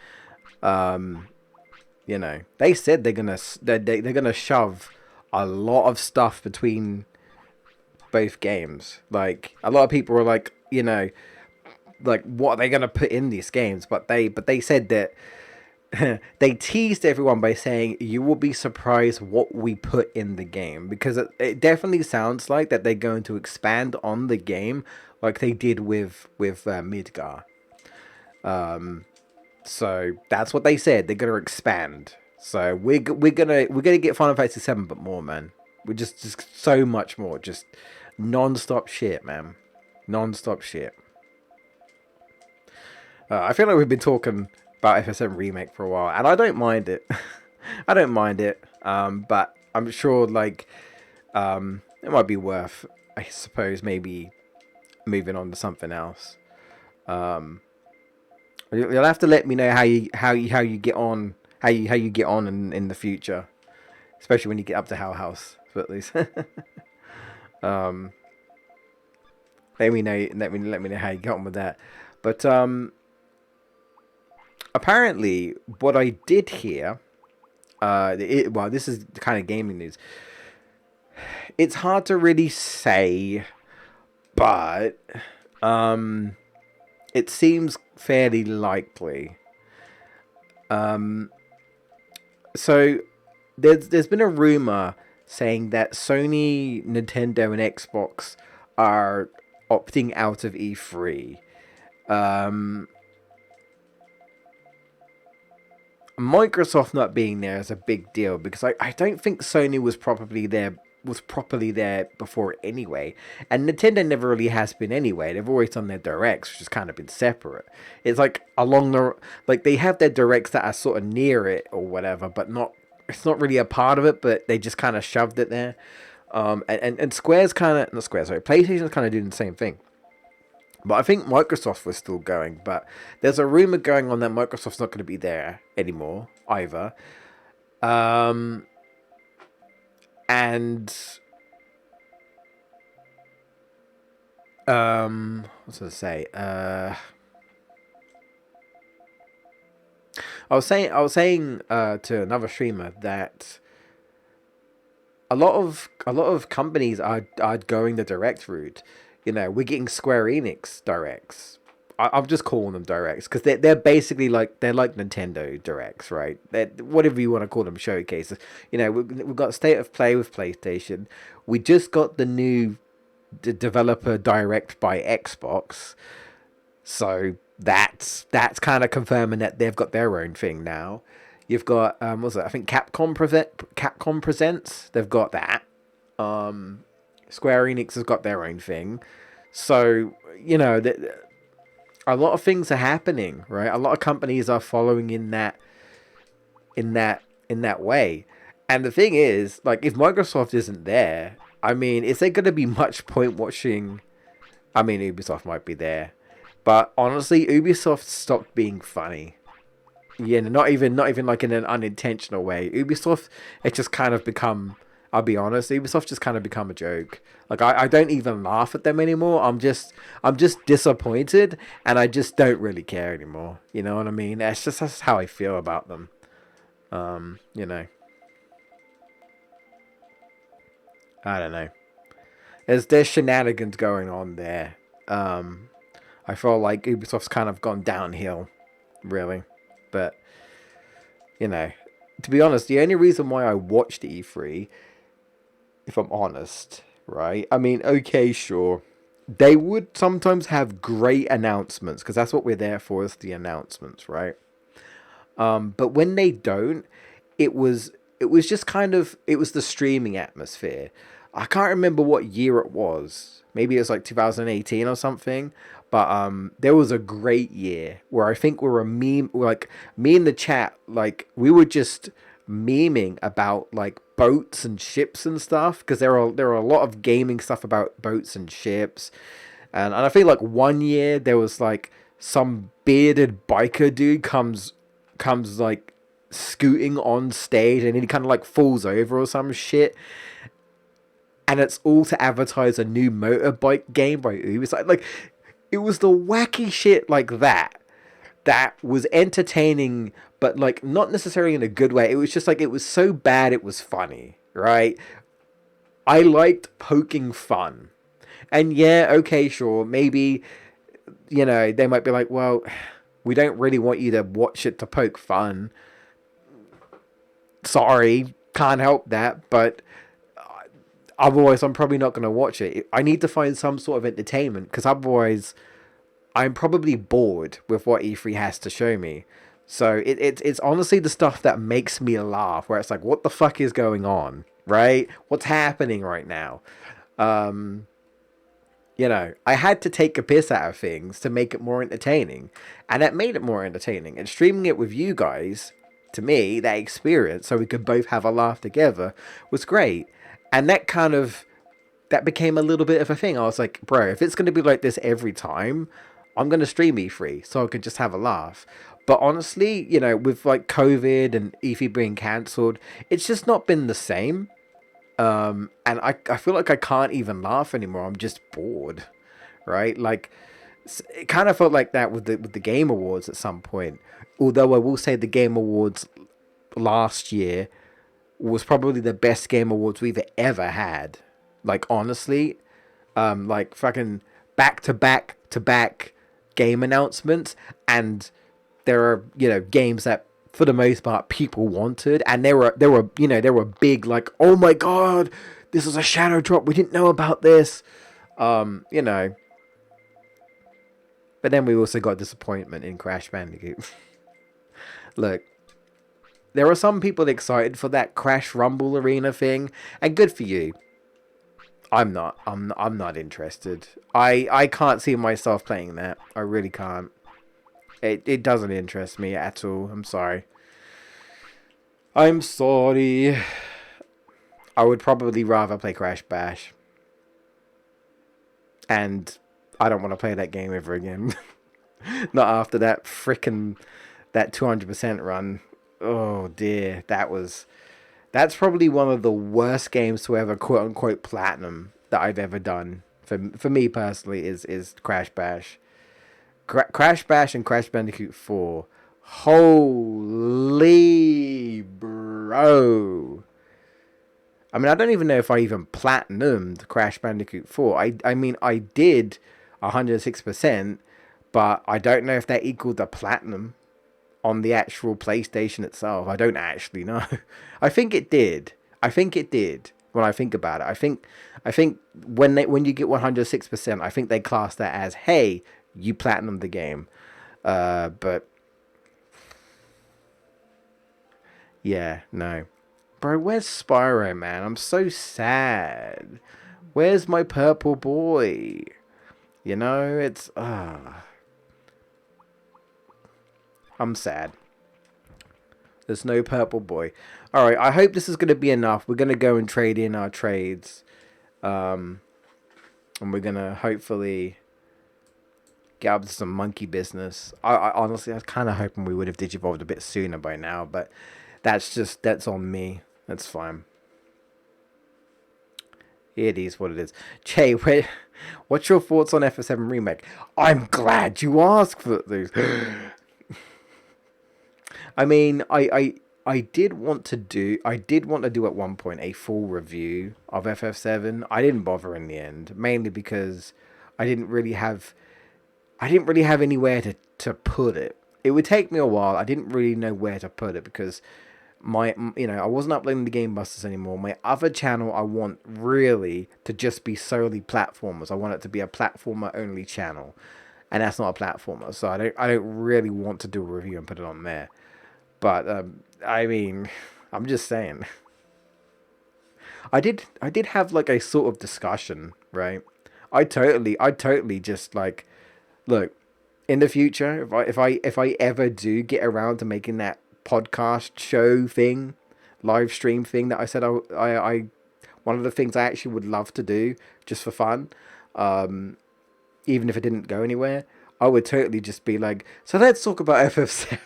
Um, they said they're gonna shove a lot of stuff between both games. Like, a lot of people were like, like, what are they gonna put in these games? But they said that they teased everyone by saying you will be surprised what we put in the game, because it definitely sounds like that they're going to expand on the game like they did with Midgar. So that's what they said. They're gonna expand. So we're gonna get Final Fantasy 7, but more, man. We're just so much more. Just non-stop shit, man. Non-stop shit. I feel like we've been talking about FSM remake for a while, and I don't mind it. I don't mind it. But I'm sure, like, it might be worth, I suppose, maybe moving on to something else. Um, you'll have to let me know how you get on, how you get on in the future, especially when you get up to Hell House, at least. um, let me know how you get on with that. But apparently, what I did hear, well, this is the kind of gaming news. It's hard to really say, but it seems fairly likely. So there's been a rumor saying that Sony, Nintendo, and Xbox are opting out of E3. Um, Microsoft not being there is a big deal, because I don't think Sony was probably there was properly there before anyway. And Nintendo never really has been anyway. They've always done their directs, which has kind of been separate. It's like along the like they have their directs that are sort of near it or whatever, but not. It's not really a part of it, but they just kind of shoved it there. And Square's kind of not Square, sorry, PlayStation's kind of doing the same thing. But I think Microsoft was still going. But there's a rumor going on that Microsoft's not going to be there anymore either. And what's I say? I was saying to another streamer that a lot of companies are going the direct route. You know, we're getting Square Enix directs. I'm just calling them directs because they're basically like they're like Nintendo directs, right? They're, whatever you want to call them, showcases. You know, we've got State of Play with PlayStation. We just got the new developer direct by Xbox, so that's kind of confirming that they've got their own thing now. You've got what's it? I think Capcom presents. They've got that. Square Enix has got their own thing. So you know that a lot of things are happening, right? A lot of companies are following in that way. And the thing is, like, if Microsoft isn't there, I mean, is there going to be much point watching? I mean, Ubisoft might be there, but honestly, Ubisoft stopped being funny. Yeah, not even like in an unintentional way. Ubisoft, it's just kind of become. I'll be honest, Ubisoft just kind of become a joke. Like I don't even laugh at them anymore. I'm just disappointed, and I just don't really care anymore. You know what I mean? That's how I feel about them. You know, I don't know. There's shenanigans going on there. Um, I feel like Ubisoft's kind of gone downhill, really. But you know, to be honest, the only reason why I watched E3, if I'm honest, right? I mean, okay, sure. They would sometimes have great announcements because that's what we're there for, is the announcements, right? But when they don't, it was just kind of it was the streaming atmosphere. I can't remember what year it was. Maybe it was like 2018 or something. But there was a great year where I think we were like me in the chat, like we were just memeing about like boats and ships and stuff because there are a lot of gaming stuff about boats and ships, and I feel like one year there was like some bearded biker dude comes like scooting on stage and he kind of like falls over or some shit, and it's all to advertise a new motorbike game by Uber. It's like it was the wacky shit like that was entertaining, but like not necessarily in a good way. It was just like it was so bad it was funny, right? I liked poking fun. And yeah, okay, sure, maybe they might be like, well, we don't really want you to watch it to poke fun. Sorry, can't help that, but otherwise I'm probably not going to watch it. I need to find some sort of entertainment because otherwise I'm probably bored with what E3 has to show me. So it's honestly the stuff that makes me laugh, where it's like, what the fuck is going on, right? What's happening right now? Um, I had to take a piss out of things to make it more entertaining, and that made it more entertaining. And streaming it with you guys, to me, that experience, so we could both have a laugh together, was great. And that became a little bit of a thing. I was like, bro, if it's going to be like this every time, I'm going to stream E3 so I can just have a laugh. But honestly, with like COVID and E3 being cancelled, it's just not been the same. And I feel like I can't even laugh anymore. I'm just bored, right? Like, it kind of felt like that with the Game Awards at some point. Although I will say the Game Awards last year was probably the best Game Awards we've ever had. Like, honestly, like fucking back to back to back game announcements, and there are games that for the most part people wanted, and there were big, like, oh my god, this is a shadow drop, we didn't know about this. um you know but then we also got disappointment in Crash Bandicoot. Look, there are some people excited for that Crash Rumble Arena thing, and good for you. I'm not interested. I can't see myself playing that. I really can't. It doesn't interest me at all. I'm sorry. I'm sorry. I would probably rather play Crash Bash, and I don't want to play that game ever again. Not after that frickin' that 200% run. Oh dear, that's probably one of the worst games to ever quote unquote platinum that I've ever done. For me personally, is Crash Bash. Crash Bash and Crash Bandicoot 4. Holy bro. I mean, I don't even know if I even platinumed Crash Bandicoot 4. I mean, I did 106%, but I don't know if that equaled the platinum on the actual PlayStation itself. I don't actually know. I think it did. I think it did. When I think about it, I think when you get 106%, I think they class that as, hey, you platinum the game. But yeah, no, bro. Where's Spyro, man? I'm so sad. Where's my purple boy? You know, it's I'm sad. There's no purple boy. All right, I hope this is going to be enough. We're going to go and trade in our trades. And we're going to hopefully get up to some monkey business. I honestly, I was kind of hoping we would have digivolved a bit sooner by now, but that's on me. That's fine. It is what it is. Jay, what's your thoughts on FF7 Remake? I'm glad you asked for these. I mean, I did want to do at one point a full review of FF7. I didn't bother in the end, mainly because I didn't really have anywhere to put it. It would take me a while. I didn't really know where to put it because I wasn't uploading the Game Busters anymore. My other channel, I want really to just be solely platformers. I want it to be a platformer only channel, and that's not a platformer. So I don't really want to do a review and put it on there. But I mean, I'm just saying. I did have like a sort of discussion, right? I totally just like, look, in the future, if I ever do get around to making that podcast show thing, live stream thing that I said I one of the things I actually would love to do just for fun, even if it didn't go anywhere, I would totally just be like, so let's talk about FF7.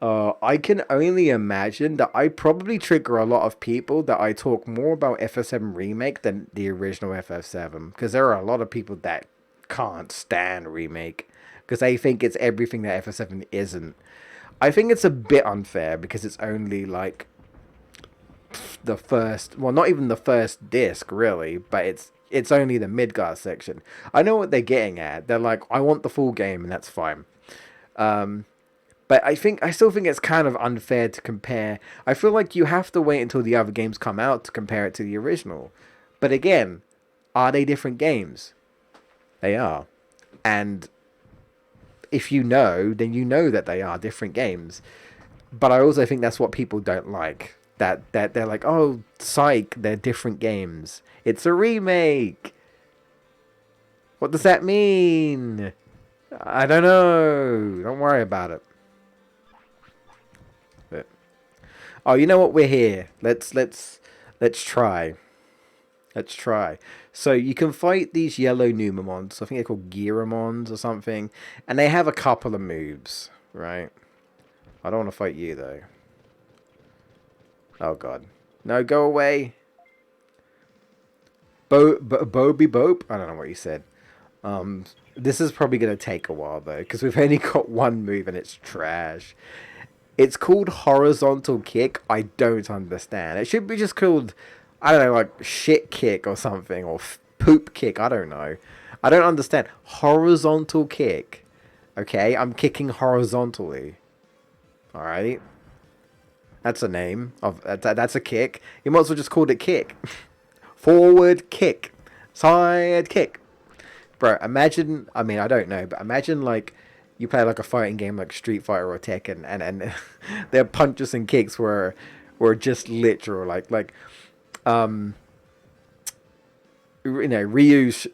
I can only imagine that I probably trigger a lot of people that I talk more about FF7 Remake than the original FF7. Because there are a lot of people that can't stand Remake. Because they think it's everything that FF7 isn't. I think it's a bit unfair because it's only like the first, well, not even the first disc really, but it's only the Midgar section. I know what they're getting at. They're like, I want the full game, and that's fine. But I still think it's kind of unfair to compare. I feel like you have to wait until the other games come out to compare it to the original. But again, are they different games? They are. And if you know, then you know that they are different games. But I also think that's what people don't like. That they're like, oh, psych, they're different games. It's a remake. What does that mean? I don't know. Don't worry about it. But, oh, you know what? We're here. Let's try. Let's try. So you can fight these yellow Numemons. I think they're called Giramons or something, and they have a couple of moves, right? I don't want to fight you though. Oh god, no, go away. Boby Bope. I don't know what you said. This is probably gonna take a while though, because we've only got one move and it's trash. It's called horizontal kick. I don't understand. It should be just called, I don't know, like shit kick or something, or poop kick. I don't know. I don't understand. Horizontal kick. Okay, I'm kicking horizontally. All right, that's a name of that's a kick. You might as well just call it kick. Forward kick, side kick. Bro, imagine, I mean, I don't know, but imagine like you play like a fighting game like Street Fighter or Tekken, and their punches and kicks were just literal, like Ryu's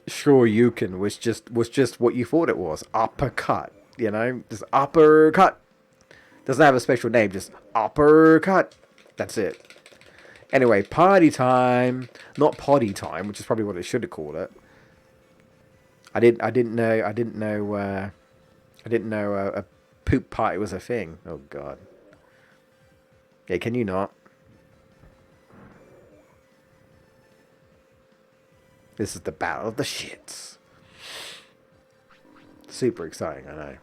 Shoryuken was just what you thought it was. Uppercut. Just uppercut. Doesn't have a special name, just uppercut. That's it. Anyway, party time. Not potty time, which is probably what they should have called it. I didn't know a poop party was a thing. Oh god. Yeah, can you not? This is the battle of the shits. Super exciting, I know.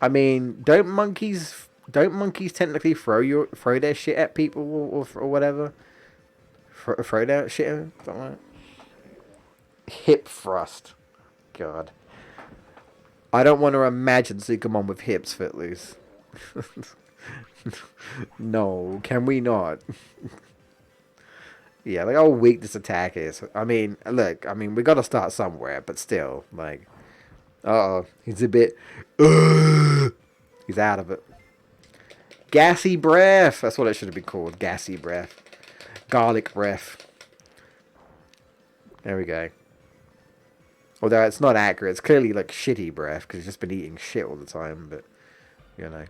I mean, don't monkeys technically throw their shit at people or whatever? Throw their shit at something like that? Hip thrust. God. I don't want to imagine Zukomon with hips, Footloose. No, can we not? Yeah, like how weak this attack is. I mean, look, we gotta start somewhere, but still, like, he's a bit, he's out of it. Gassy breath. That's what it should have been called. Gassy breath. Garlic breath. There we go. Although it's not accurate, it's clearly like shitty breath because he's just been eating shit all the time. But you know.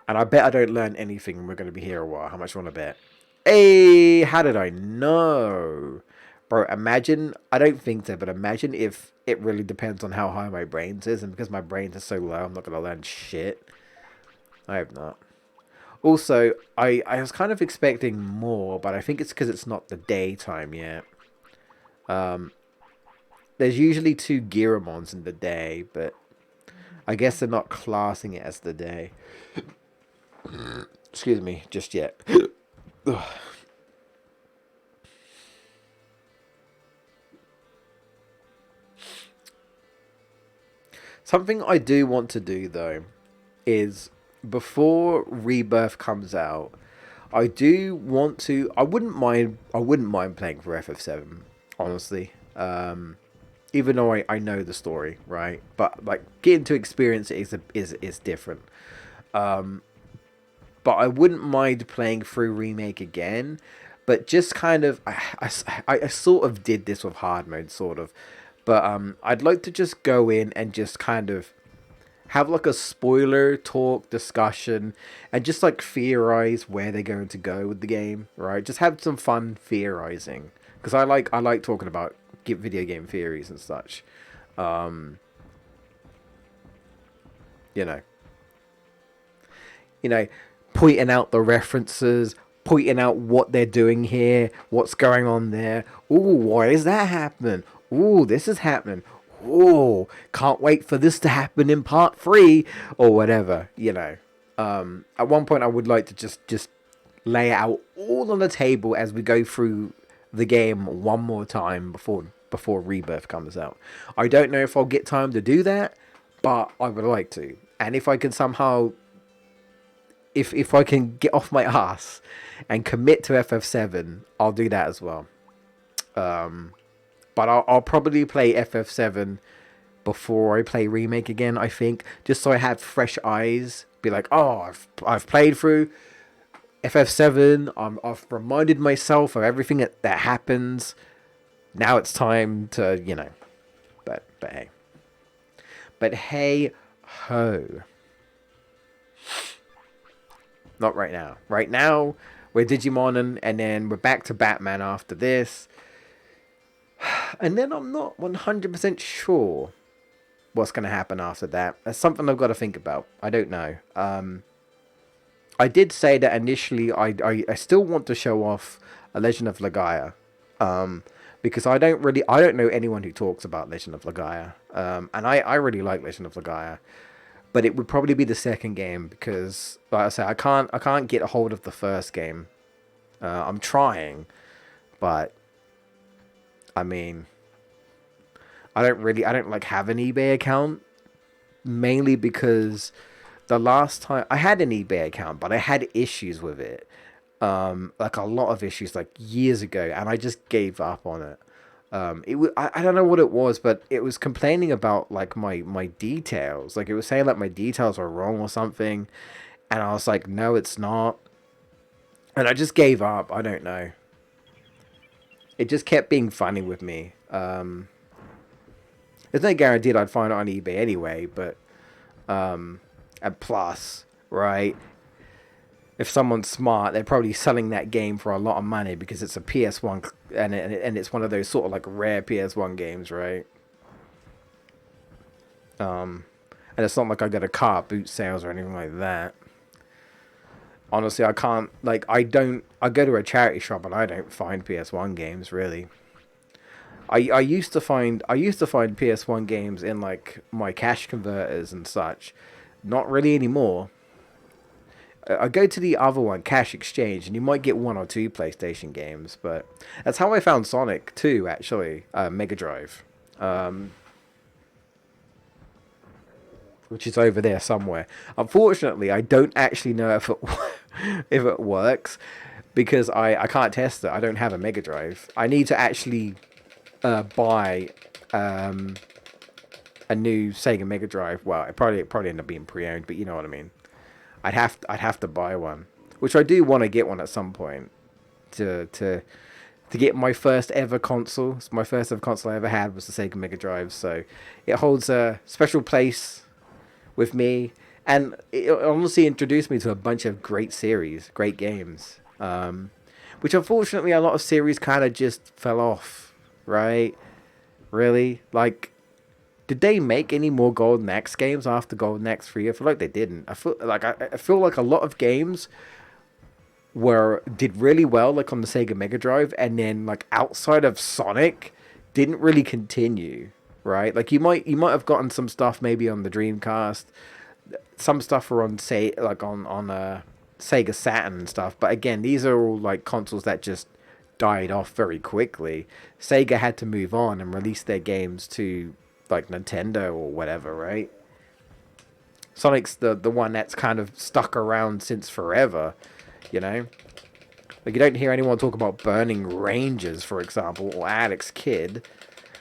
And I bet I don't learn anything. We're going to be here a while. How much you want to bet? Hey, how did I know? Bro, imagine, I don't think so, but imagine if it really depends on how high my brains is. And because my brains are so low, I'm not going to learn shit. I hope not. Also, I was kind of expecting more, but I think it's because it's not the daytime yet. There's usually 2 Giramons in the day, but I guess they're not classing it as the day. Excuse me, just yet. Something I do want to do though is before Rebirth comes out, I do want to. I wouldn't mind playing for FF7, honestly. Even though I know the story, right? But like getting to experience it is different. But I wouldn't mind playing through Remake again. But just kind of, I sort of did this with hard mode, sort of. But I'd like to just go in and just kind of have like a spoiler talk discussion and just like theorize where they're going to go with the game, right? Just have some fun theorizing because I like talking about video game theories and such. You know, you know, pointing out the references, pointing out what they're doing here, what's going on there. Ooh, why is that happening? Ooh, this is happening. Ooh, can't wait for this to happen in part 3 or whatever, At one point I would like to just lay it out all on the table as we go through the game one more time before Rebirth comes out. I don't know if I'll get time to do that, but I would like to. And if I can somehow if I can get off my ass and commit to FF7, I'll do that as well. But I'll probably play FF7 before I play Remake again, I think. Just so I have fresh eyes. Be like, oh, I've played through FF7. I've reminded myself of everything that happens. Now it's time to, But hey. But hey ho. Not right now. Right now, we're Digimon and then we're back to Batman after this. And then I'm not 100% sure what's going to happen after that. That's something I've got to think about. I don't know. I did say that initially I still want to show off A Legend of Legaia. Because I don't know anyone who talks about Legend of Legaia. And I really like Legend of Legaia. But it would probably be the second game because, like I say, I can't get a hold of the first game. I'm trying, but I mean, I don't like have an eBay account, mainly because the last time I had an eBay account, but I had issues with it, like a lot of issues, like years ago, and I just gave up on it. I don't know what it was, but it was complaining about like my details. Like it was saying like my details were wrong or something, and I was like, no, it's not. And I just gave up. I don't know. It just kept being funny with me. There's no guarantee I'd find it on eBay anyway, but and plus, right? If someone's smart, they're probably selling that game for a lot of money because it's a PS1 and it's one of those sort of like rare PS1 games, right? And it's not like I got a car boot sales or anything like that. Honestly, I can't like I go to a charity shop and I don't find PS1 games really. I used to find PS1 games in like my cash converters and such. Not really anymore. I go to the other one, Cash Exchange, and you might get one or two PlayStation games, but that's how I found Sonic 2, actually, Mega Drive, which is over there somewhere. Unfortunately, I don't actually know if it if it works because I can't test it. I don't have a Mega Drive. I need to actually buy a new Sega Mega Drive. Well, it probably end up being pre-owned, but you know what I mean. I'd have to buy one, which I do want to get one at some point to get my first ever console. My first ever console I ever had was the Sega Mega Drive, so it holds a special place with me, and it honestly introduced me to a bunch of great series, great games, which unfortunately a lot of series kind of just fell off, right? Really, like did they make any more Golden Axe games after Golden Axe 3? I feel like they didn't. I feel like a lot of games did really well like on the Sega Mega Drive, and then like outside of Sonic didn't really continue, right? Like you might have gotten some stuff maybe on the Dreamcast, some stuff were on say like on Sega Saturn and stuff, but again, these are all like consoles that just died off very quickly. Sega had to move on and release their games to like Nintendo or whatever, right? Sonic's the one that's kind of stuck around since forever, you know? Like you don't hear anyone talk about Burning Rangers, for example, or Alex Kidd.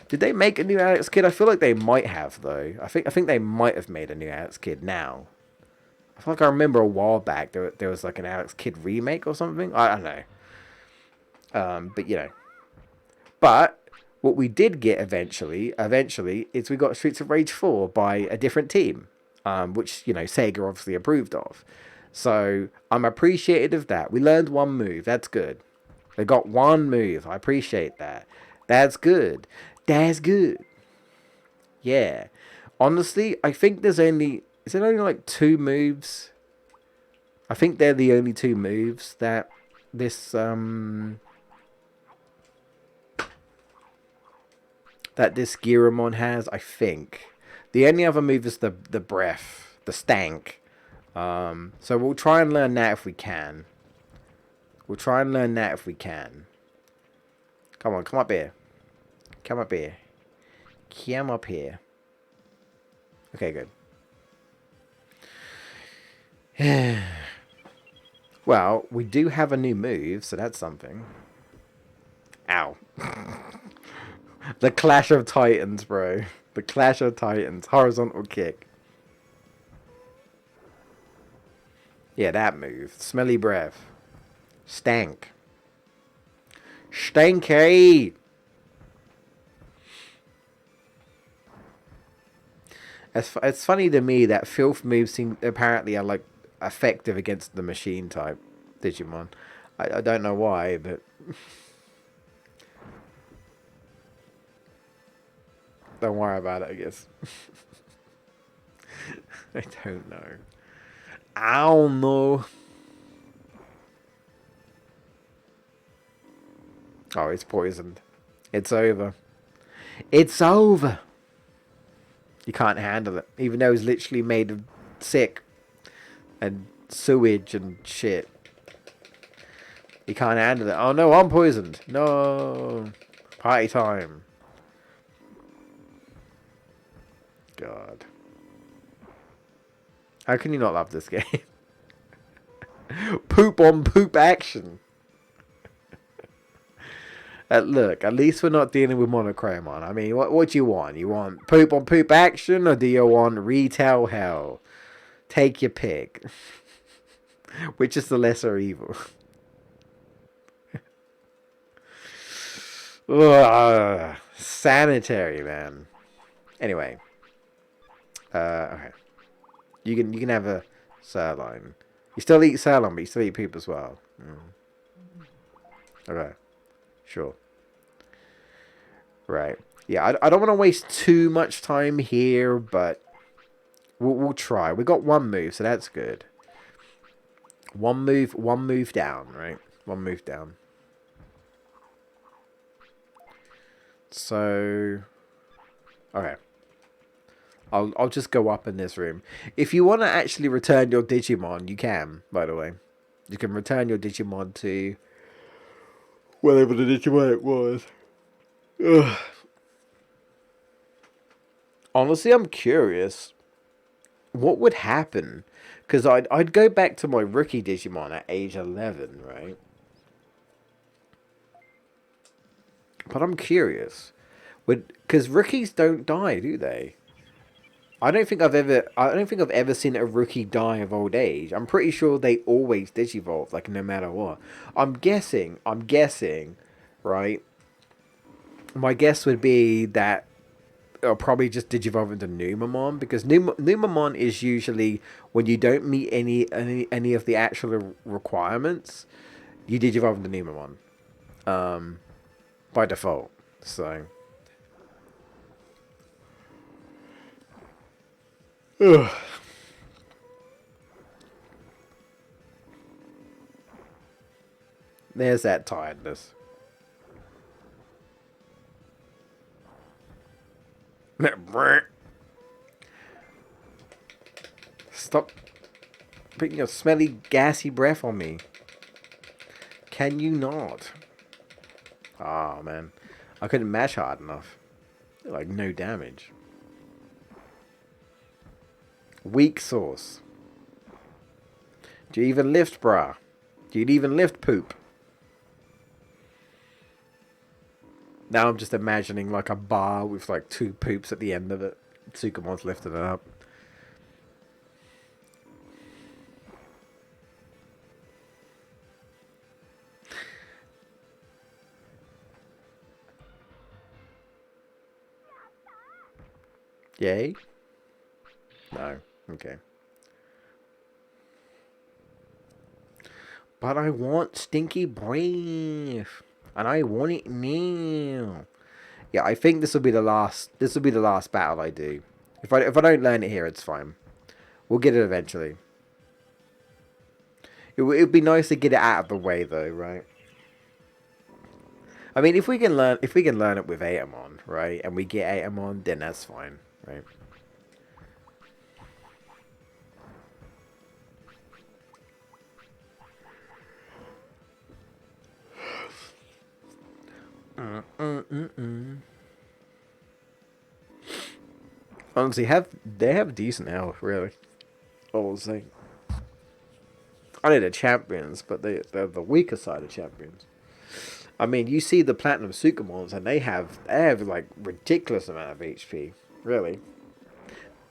Did they make a new Alex Kidd? I feel like they might have though. I think they might have made a new Alex Kidd now. I feel like I remember a while back there was like an Alex Kidd remake or something. I don't know. But you know. But what we did get eventually, is we got Streets of Rage 4 by a different team, which, you know, Sega obviously approved of. So I'm appreciative of that. We learned one move. That's good. They got one move. I appreciate that. That's good. That's good. Yeah. Honestly, I think is it only like two moves? I think they're the only two moves that this, Giramon has, I think. The only other move is the breath, the stank. So we'll try and learn that if we can. Come on, come up here. Come up here. Come up here. Okay, good. Well, we do have a new move, so that's something. Ow. The Clash of Titans, bro. The Clash of Titans. Horizontal kick. Yeah, that move. Smelly breath. Stank. Stanky! It's funny to me that filth moves apparently are like effective against the machine type Digimon. I don't know why, but don't worry about it, I guess. I don't know. I don't know. Oh, it's poisoned. It's over. It's over. You can't handle it. Even though it's literally made of sick and sewage and shit. You can't handle it. Oh no, I'm poisoned. No. Party time. God. How can you not love this game? Poop on poop action. Look, at least we're not dealing with monochromon. I mean, what do you want? You want poop on poop action, or do you want retail hell? Take your pick. Which is the lesser evil? Ugh, sanitary, man. Anyway, okay. You can have a sirloin. You still eat sirloin, but you still eat poop as well. Okay, sure. Right. Yeah, I don't want to waste too much time here, but we'll try. We got one move, so that's good. One move down, right? One move down. So, okay. I'll just go up in this room. If you want to actually return your Digimon, you can. By the way, you can return your Digimon to whatever the Digimon it was. Ugh. Honestly, I'm curious. What would happen? Because I'd go back to my rookie Digimon at age 11, right? But I'm curious. Because rookies don't die, do they? I don't think I've ever seen a rookie die of old age. I'm pretty sure they always digivolve, like no matter what. I'm guessing, right? My guess would be that it'll probably just digivolve into Numamon, because Numamon is usually when you don't meet any of the actual requirements, you digivolve into Numamon, by default. So, ugh. There's that tiredness. Stop putting your smelly, gassy breath on me. Can you not? Oh, man. I couldn't mash hard enough. Like, no damage. Weak sauce. Do you even lift, brah? Do you even lift poop? Now I'm just imagining like a bar with like two poops at the end of it. Tsukumon's lifting it up. Yay? No. Okay. But I want stinky breath. And I want it now. Yeah, I think this will be the last. This will be the last battle I do. If I don't learn it here, it's fine. We'll get it eventually. It'd be nice to get it out of the way, though, right? I mean, if we can learn it with Atamon, right, and we get Atamon, then that's fine, right? Honestly, they have decent health, really. I will say. I know they're champions, but they're the weaker side of champions. I mean, you see the Platinum Sukamons, and they have like ridiculous amount of HP. Really,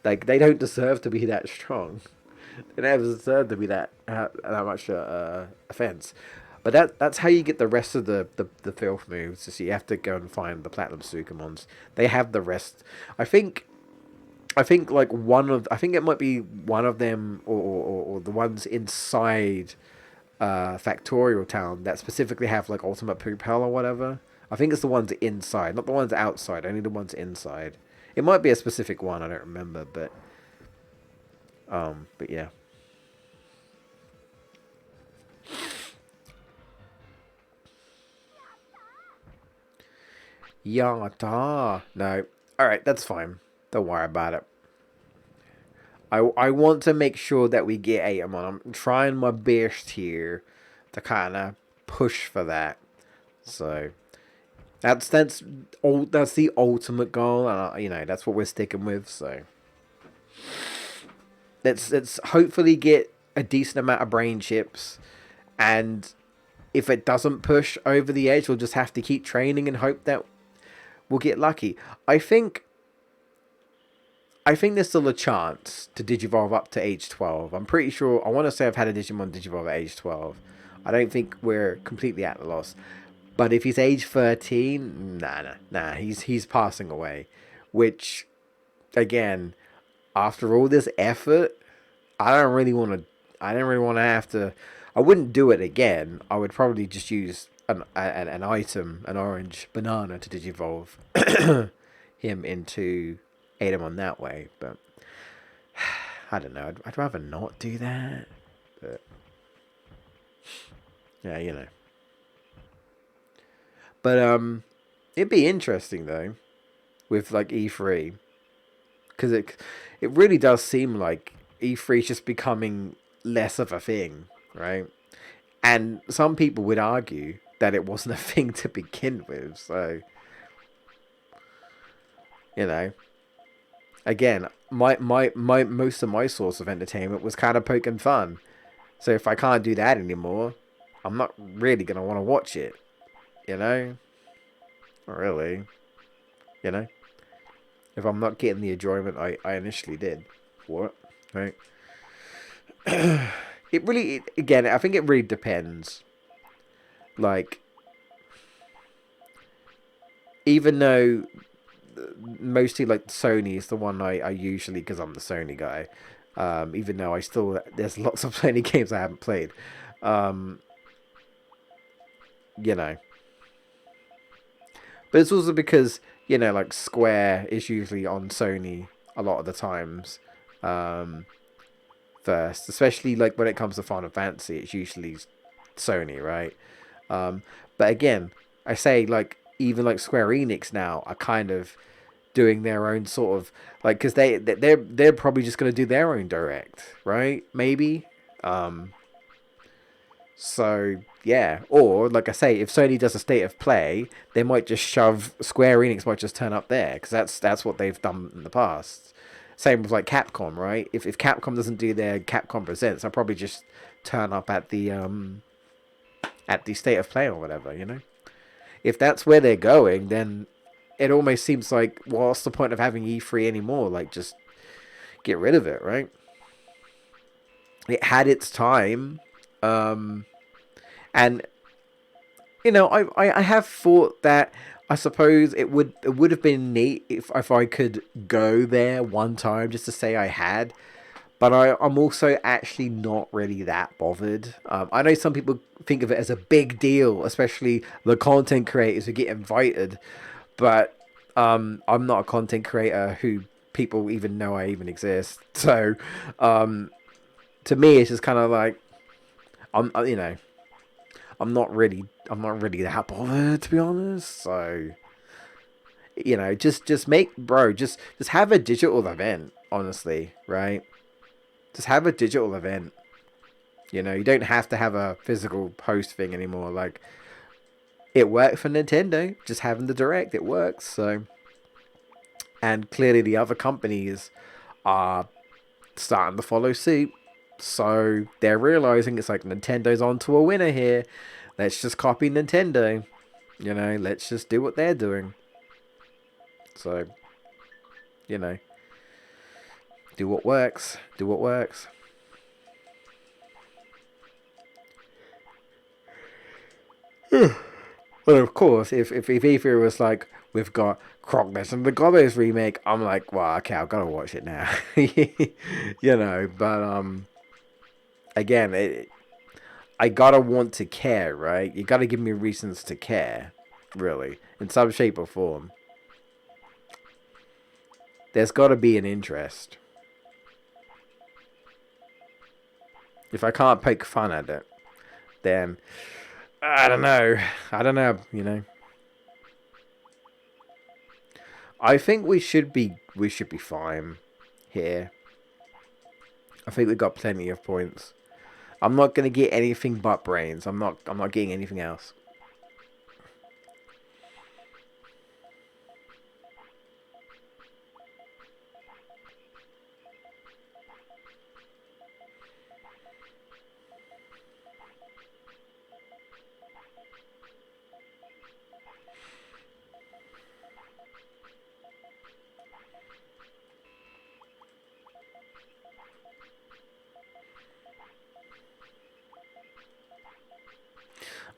like they don't deserve to be that strong. They never deserve to be that much offense. But that's how you get the rest of the filth moves. So you have to go and find the Platinum Sukamons. They have the rest. I think like I think it might be one of them, or the ones inside Factorial Town that specifically have like Ultimate Poop Hell or whatever. I think it's the ones inside, not the ones outside. Only the ones inside. It might be a specific one. I don't remember, but yeah. Yata. No. All right, that's fine. Don't worry about it. I want to make sure that we get Atamon. I'm trying my best here to kind of push for that. So that's the ultimate goal, and that's what we're sticking with. So let's hopefully get a decent amount of brain chips, and if it doesn't push over the edge, we'll just have to keep training and hope that we'll get lucky. I think I think there's still a chance to Digivolve up to age 12. I'm pretty sure. I want to say I've had a Digimon Digivolve at age 12. I don't think we're completely at a loss. But if he's age 13, nah, he's passing away. Which, again, after all this effort, I don't really want to. I don't really want to have to. I wouldn't do it again. I would probably just use an item, an orange banana, to Digivolve him into Adamon that way. But I don't know. I'd rather not do that. But yeah, you know. But it'd be interesting though with like E3 because it really does seem like E3 is just becoming less of a thing, right? And some people would argue that it wasn't a thing to begin with. So, you know, again, my most of my source of entertainment was kind of poking fun. So if I can't do that anymore, I'm not really gonna want to watch it. You know, not really. You know, if I'm not getting the enjoyment I initially did for it, right? Again, I think it really depends. Like, even though mostly like Sony is the one I usually, because I'm the Sony guy. Even though I still there's lots of Sony games I haven't played. Um, you know, but it's also because like Square is usually on Sony a lot of the times. Um, First, especially like when it comes to Final Fantasy, it's usually Sony, right? Um, but again, I say like even like Square Enix now are kind of doing their own sort of like because they're probably just gonna do their own direct, right? Maybe. Um, so yeah, or like I say, if Sony does a state of play, they might just shove Square Enix might just turn up there because that's what they've done in the past. Same with like Capcom, right? If Capcom doesn't do their Capcom Presents, I'll probably just turn up at the state of play or whatever, you know? If that's where they're going, then it almost seems like, well, what's the point of having E3 anymore? Like, just get rid of it, right? It had its time, um, and I have thought that I suppose it would have been neat if I could go there one time just to say I had. But I'm also actually not really that bothered. I know some people think of it as a big deal, especially the content creators who get invited. But I'm not a content creator who people even know I even exist. So to me, it's just kind of like I'm you know I'm not really that bothered, to be honest. So just make bro just have a digital event. Honestly, right? Just have a digital event. You don't have to have a physical post thing anymore. Like, it worked for Nintendo. Just having the direct, it works. So, and clearly the other companies are starting to follow suit. So they're realizing it's like Nintendo's onto a winner here. Let's just copy Nintendo. Let's just do what they're doing. So, you know, do what works. Do what works. But of course, if Ether was like, we've got Croc and the Gobbos remake, I'm like, well, okay, I've got to watch it now. But again, I gotta want to care, right? You gotta give me reasons to care, really, in some shape or form. There's gotta be an interest. If I can't poke fun at it, then I don't know. I don't know. I think we should be fine here. I think we've got plenty of points. I'm not gonna get anything but brains. I'm not getting anything else.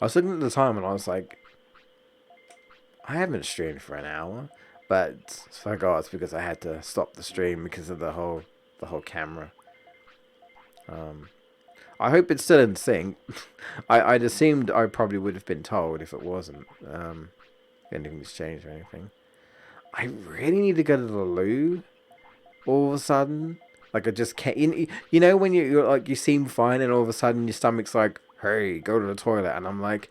I was looking at the time and I was like, I haven't streamed for an hour, but so I forgot it's because I had to stop the stream because of the whole camera. Um, I hope it's still in sync. I'd assumed I probably would have been told if it wasn't. If anything's changed or anything. I really need to go to the loo all of a sudden. Like I just can't. You know when you're like you seem fine and all of a sudden your stomach's like, hey, go to the toilet, and I'm like,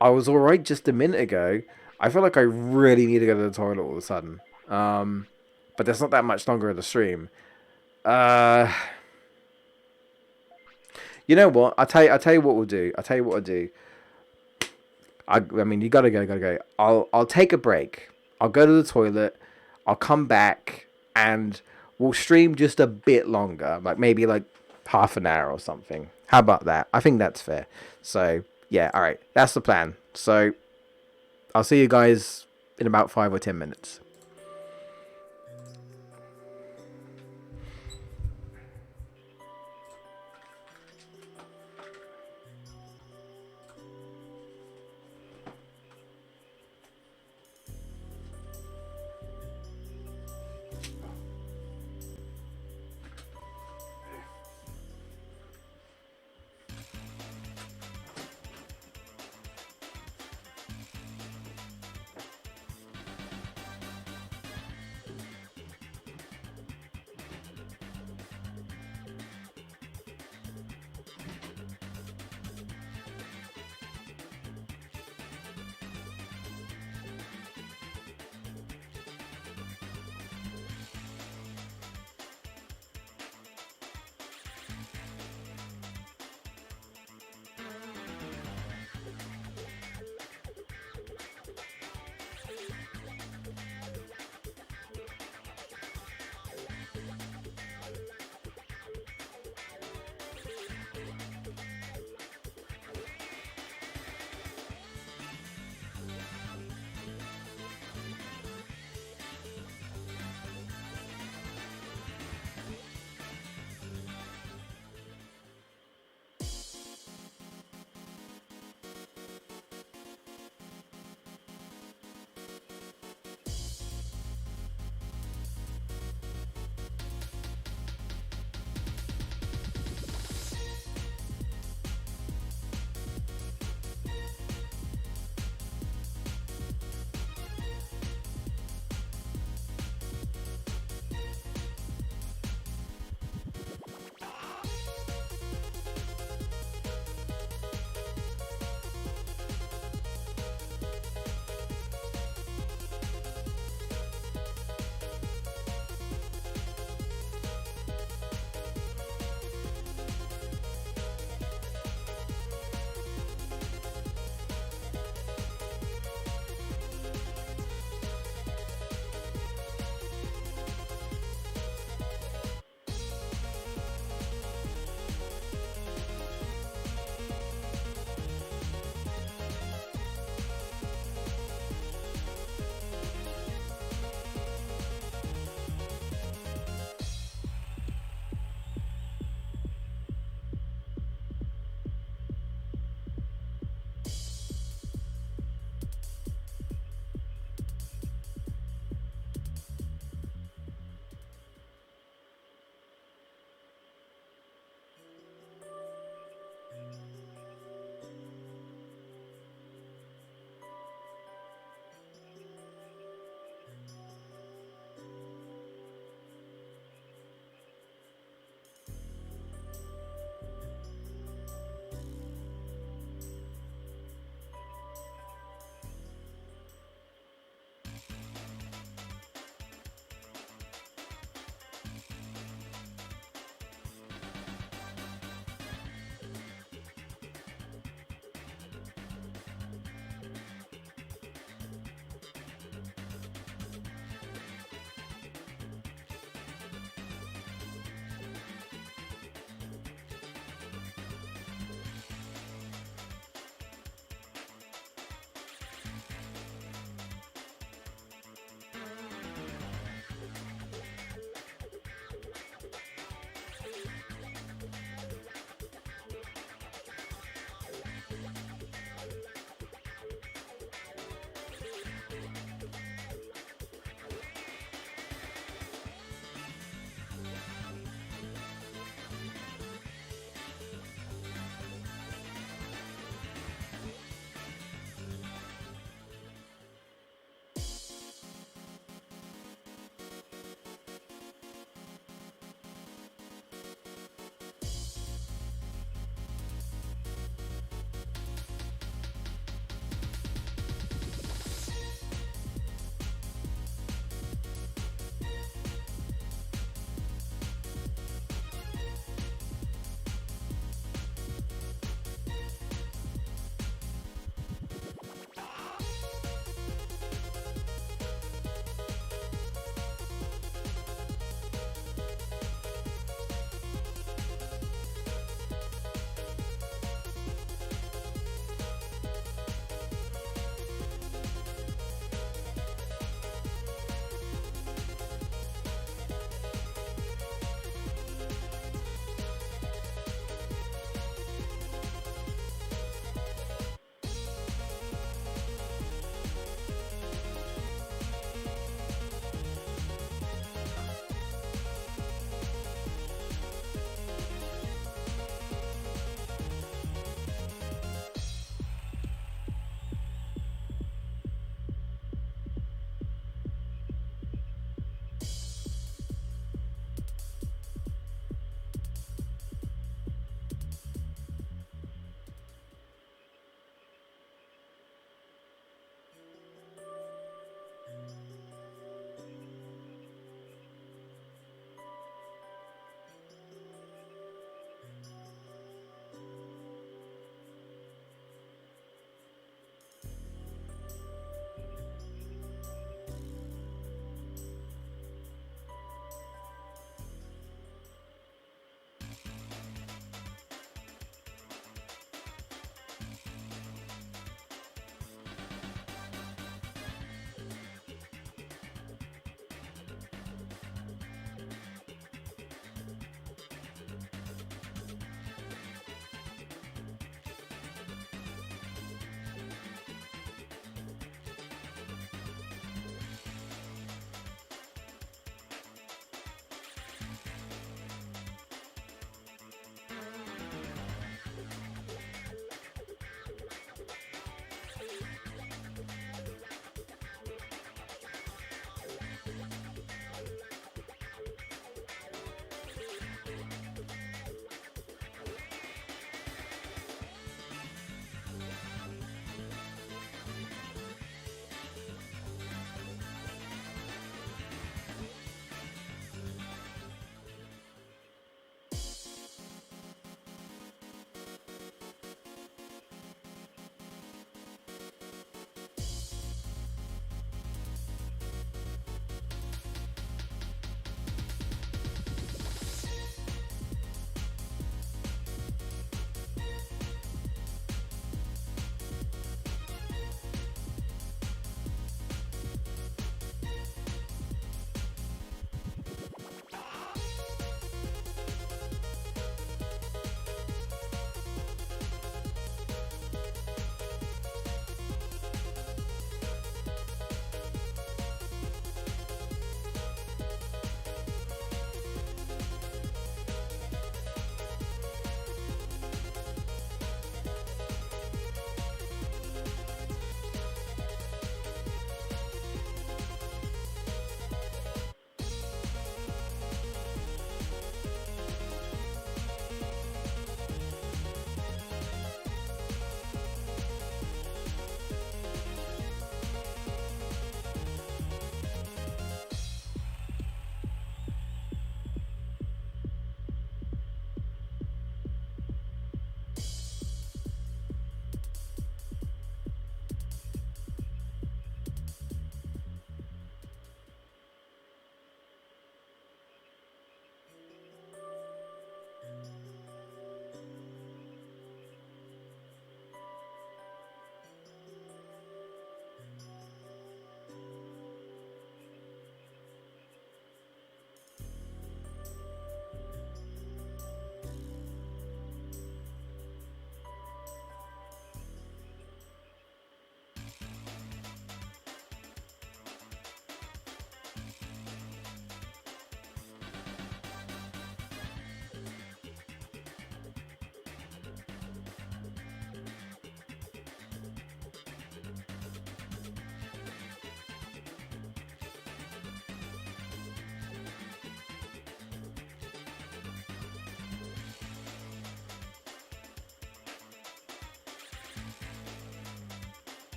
I was all right just a minute ago. I feel like I really need to go to the toilet all of a sudden. Um, but there's not that much longer of the stream. Uh, you know what? I tell you what we'll do. I tell you what I'll do. I mean, you gotta go. I'll take a break. I'll go to the toilet. I'll come back and we'll stream just a bit longer, like maybe like half an hour or something. How about that? I think that's fair. So yeah, all right, that's the plan. So I'll see you guys in about 5 or 10 minutes.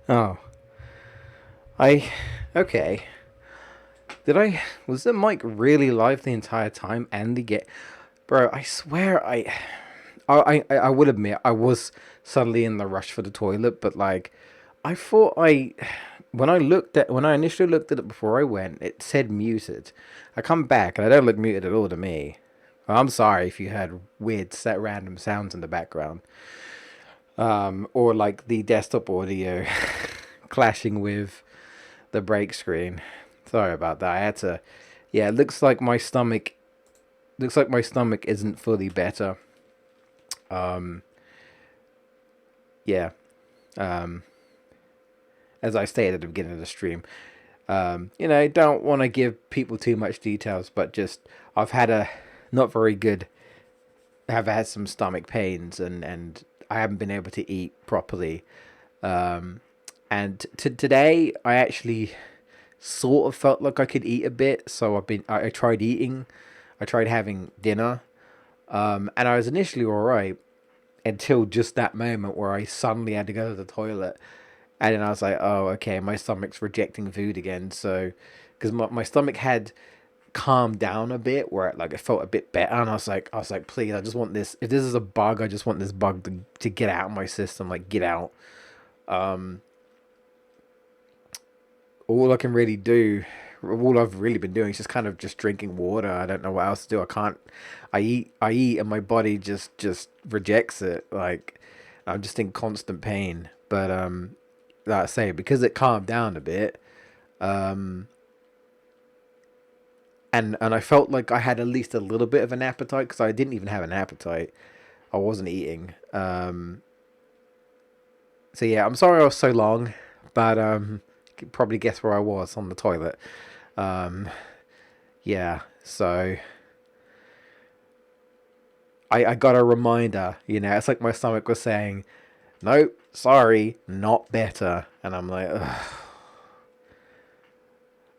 Oh, I. Okay. Did I. Was the mic really live the entire time and the get. Bro, I swear I would admit I was suddenly in the rush for the toilet, but like. I thought I. When I initially looked at it before I went, it said muted. I come back and I don't look muted at all to me. I'm sorry if you heard weird set random sounds in the background. Or like the desktop audio clashing with the break screen. Sorry about that. I had to. Yeah, it looks like my stomach. Looks like my stomach isn't fully better. Um, yeah. Um, as I stated at the beginning of the stream, don't want to give people too much details, but just I've had a not very good. Have had some stomach pains and I haven't been able to eat properly. Um, and today I actually sort of felt like I could eat a bit, so I tried eating. I tried having dinner, and I was initially all right until just that moment where I suddenly had to go to the toilet, and then I was like, oh, okay, my stomach's rejecting food again. So, because my stomach had calmed down a bit, where it felt a bit better, and I was like, please, I just want this. If this is a bug, I just want this bug to get out of my system, like get out. Um, all I can really do, all I've really been doing is just kind of just drinking water. I don't know what else to do. I can't. I eat, and my body just rejects it. Like I'm just in constant pain. But like I say, because it calmed down a bit, um, and I felt like I had at least a little bit of an appetite because I didn't even have an appetite. I wasn't eating. So yeah, I'm sorry I was so long, but you can probably guess where I was on the toilet. Um, yeah, so I got a reminder, it's like my stomach was saying, nope, sorry, not better. And I'm like, ugh.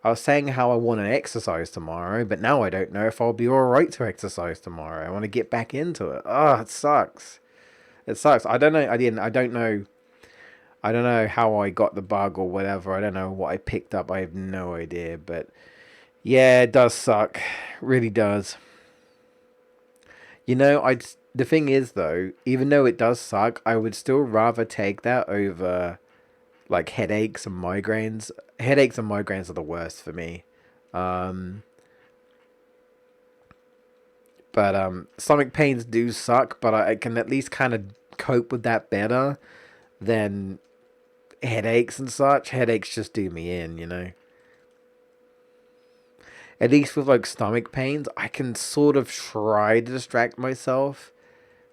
I was saying how I want to exercise tomorrow, but now I don't know if I'll be alright to exercise tomorrow. I want to get back into it. Oh, it sucks. It sucks. I don't know. I don't know. I don't know how I got the bug or whatever. I don't know what I picked up. I have no idea. But yeah, it does suck. Really does. The thing is though, even though it does suck, I would still rather take that over like headaches and migraines. Headaches and migraines are the worst for me. Um, but stomach pains do suck, but I can at least kind of cope with that better than headaches and such. Headaches just do me in. At least with like stomach pains, I can sort of try to distract myself,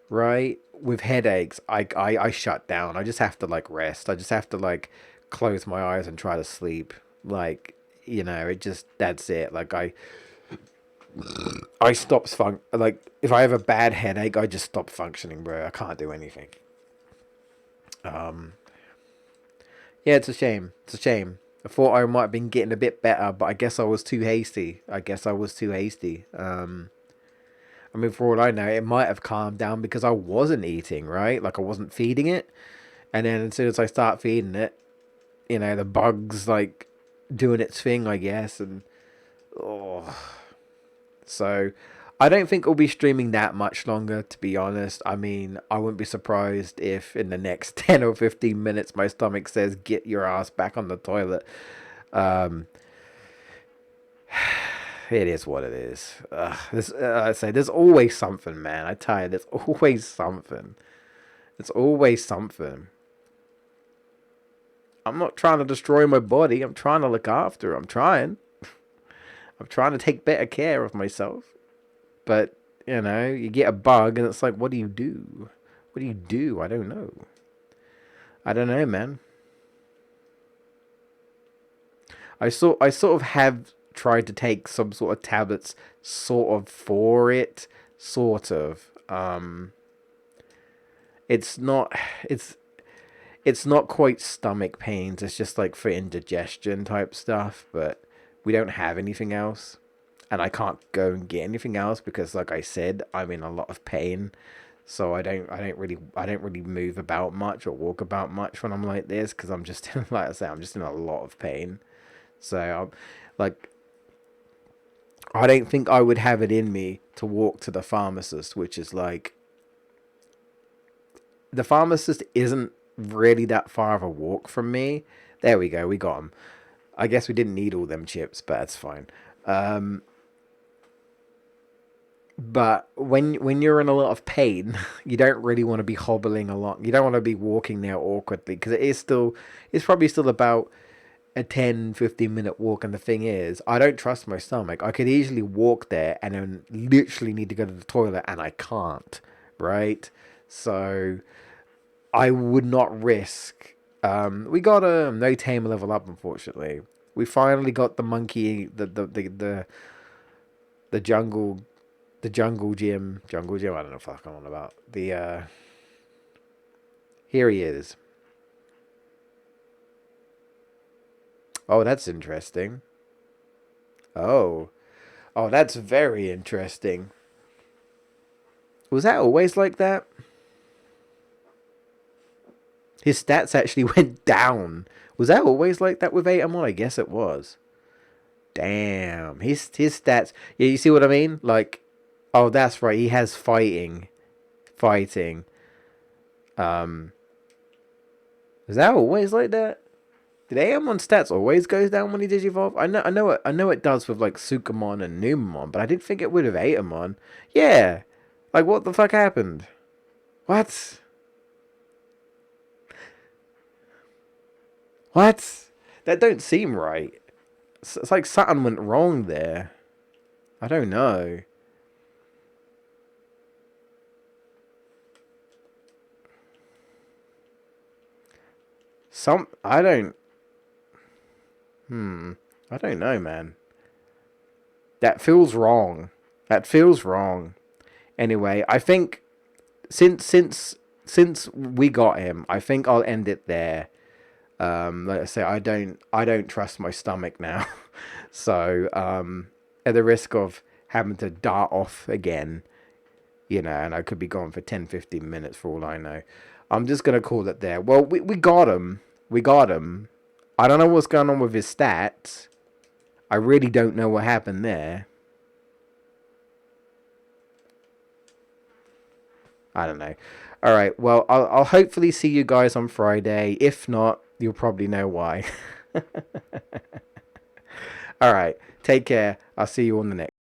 right? With headaches, I shut down. I just have to like rest. I just have to like close my eyes and try to sleep. Like, it just that's it. Like I stops like if I have a bad headache, I just stop functioning, bro. I can't do anything. Um yeah, it's a shame. It's a shame. I thought I might have been getting a bit better, but I guess I was too hasty. I mean, for all I know, it might have calmed down because I wasn't eating, right? Like I wasn't feeding it. And then as soon as I start feeding it, the bug's like doing its thing, I guess. And oh, so I don't think we'll be streaming that much longer, to be honest. I mean, I wouldn't be surprised if in the next 10 or 15 minutes my stomach says, get your ass back on the toilet. Um, it is what it is. I say, there's always something, man. I tell you, there's always something. It's always something. I'm not trying to destroy my body. I'm trying to look after. I'm trying. I'm trying to take better care of myself. But, you get a bug and it's like, what do you do? What do you do? I don't know. I don't know, man. I sort of have tried to take some sort of tablets sort of for it. Sort of. It's not it's it's not quite stomach pains. It's just like for indigestion type stuff, but we don't have anything else. And I can't go and get anything else because like I said, I'm in a lot of pain. So I don't really move about much or walk about much when I'm like this because I'm just like I say, I'm just in a lot of pain. So I'm like, I don't think I would have it in me to walk to the pharmacist, which is like, the pharmacist isn't really that far of a walk from me. There we go, we got him. I guess we didn't need all them chips, but that's fine. Um, but when you're in a lot of pain, you don't really want to be hobbling along. You don't want to be walking there awkwardly because it's probably still about a 10-15 minute walk. And the thing is, I don't trust my stomach. I could easily walk there and then literally need to go to the toilet and I can't, right? So I would not risk. We got a no tamer level up, unfortunately. We finally got the monkey, the jungle, the jungle gym. I don't know what the fuck I'm on about. Here he is. Oh, that's interesting. Oh, oh, that's very interesting. Was that always like that? His stats actually went down. Was that always like that with Atamon? I guess it was. Damn. His stats. Yeah, you see what I mean? Like, oh, that's right. He has fighting. Um, is that always like that? Did Aemon stats always goes down when he digivolve? I know it does with like Sukamon and Numamon, but I didn't think it would have Aemon. Yeah. Like, what the fuck happened? What? What? That don't seem right. It's like something went wrong there. I don't know. I don't. I don't know, man. That feels wrong. That feels wrong. Anyway, I think since since since we got him, I think I'll end it there. Like I say, I don't trust my stomach now. So at the risk of having to dart off again, and I could be gone for 10-15 minutes for all I know. I'm just gonna call it there. Well, we got him. We got him. I don't know what's going on with his stats. I really don't know what happened there. I don't know. All right. Well, I'll hopefully see you guys on Friday. If not, you'll probably know why. All right. Take care. I'll see you on the next.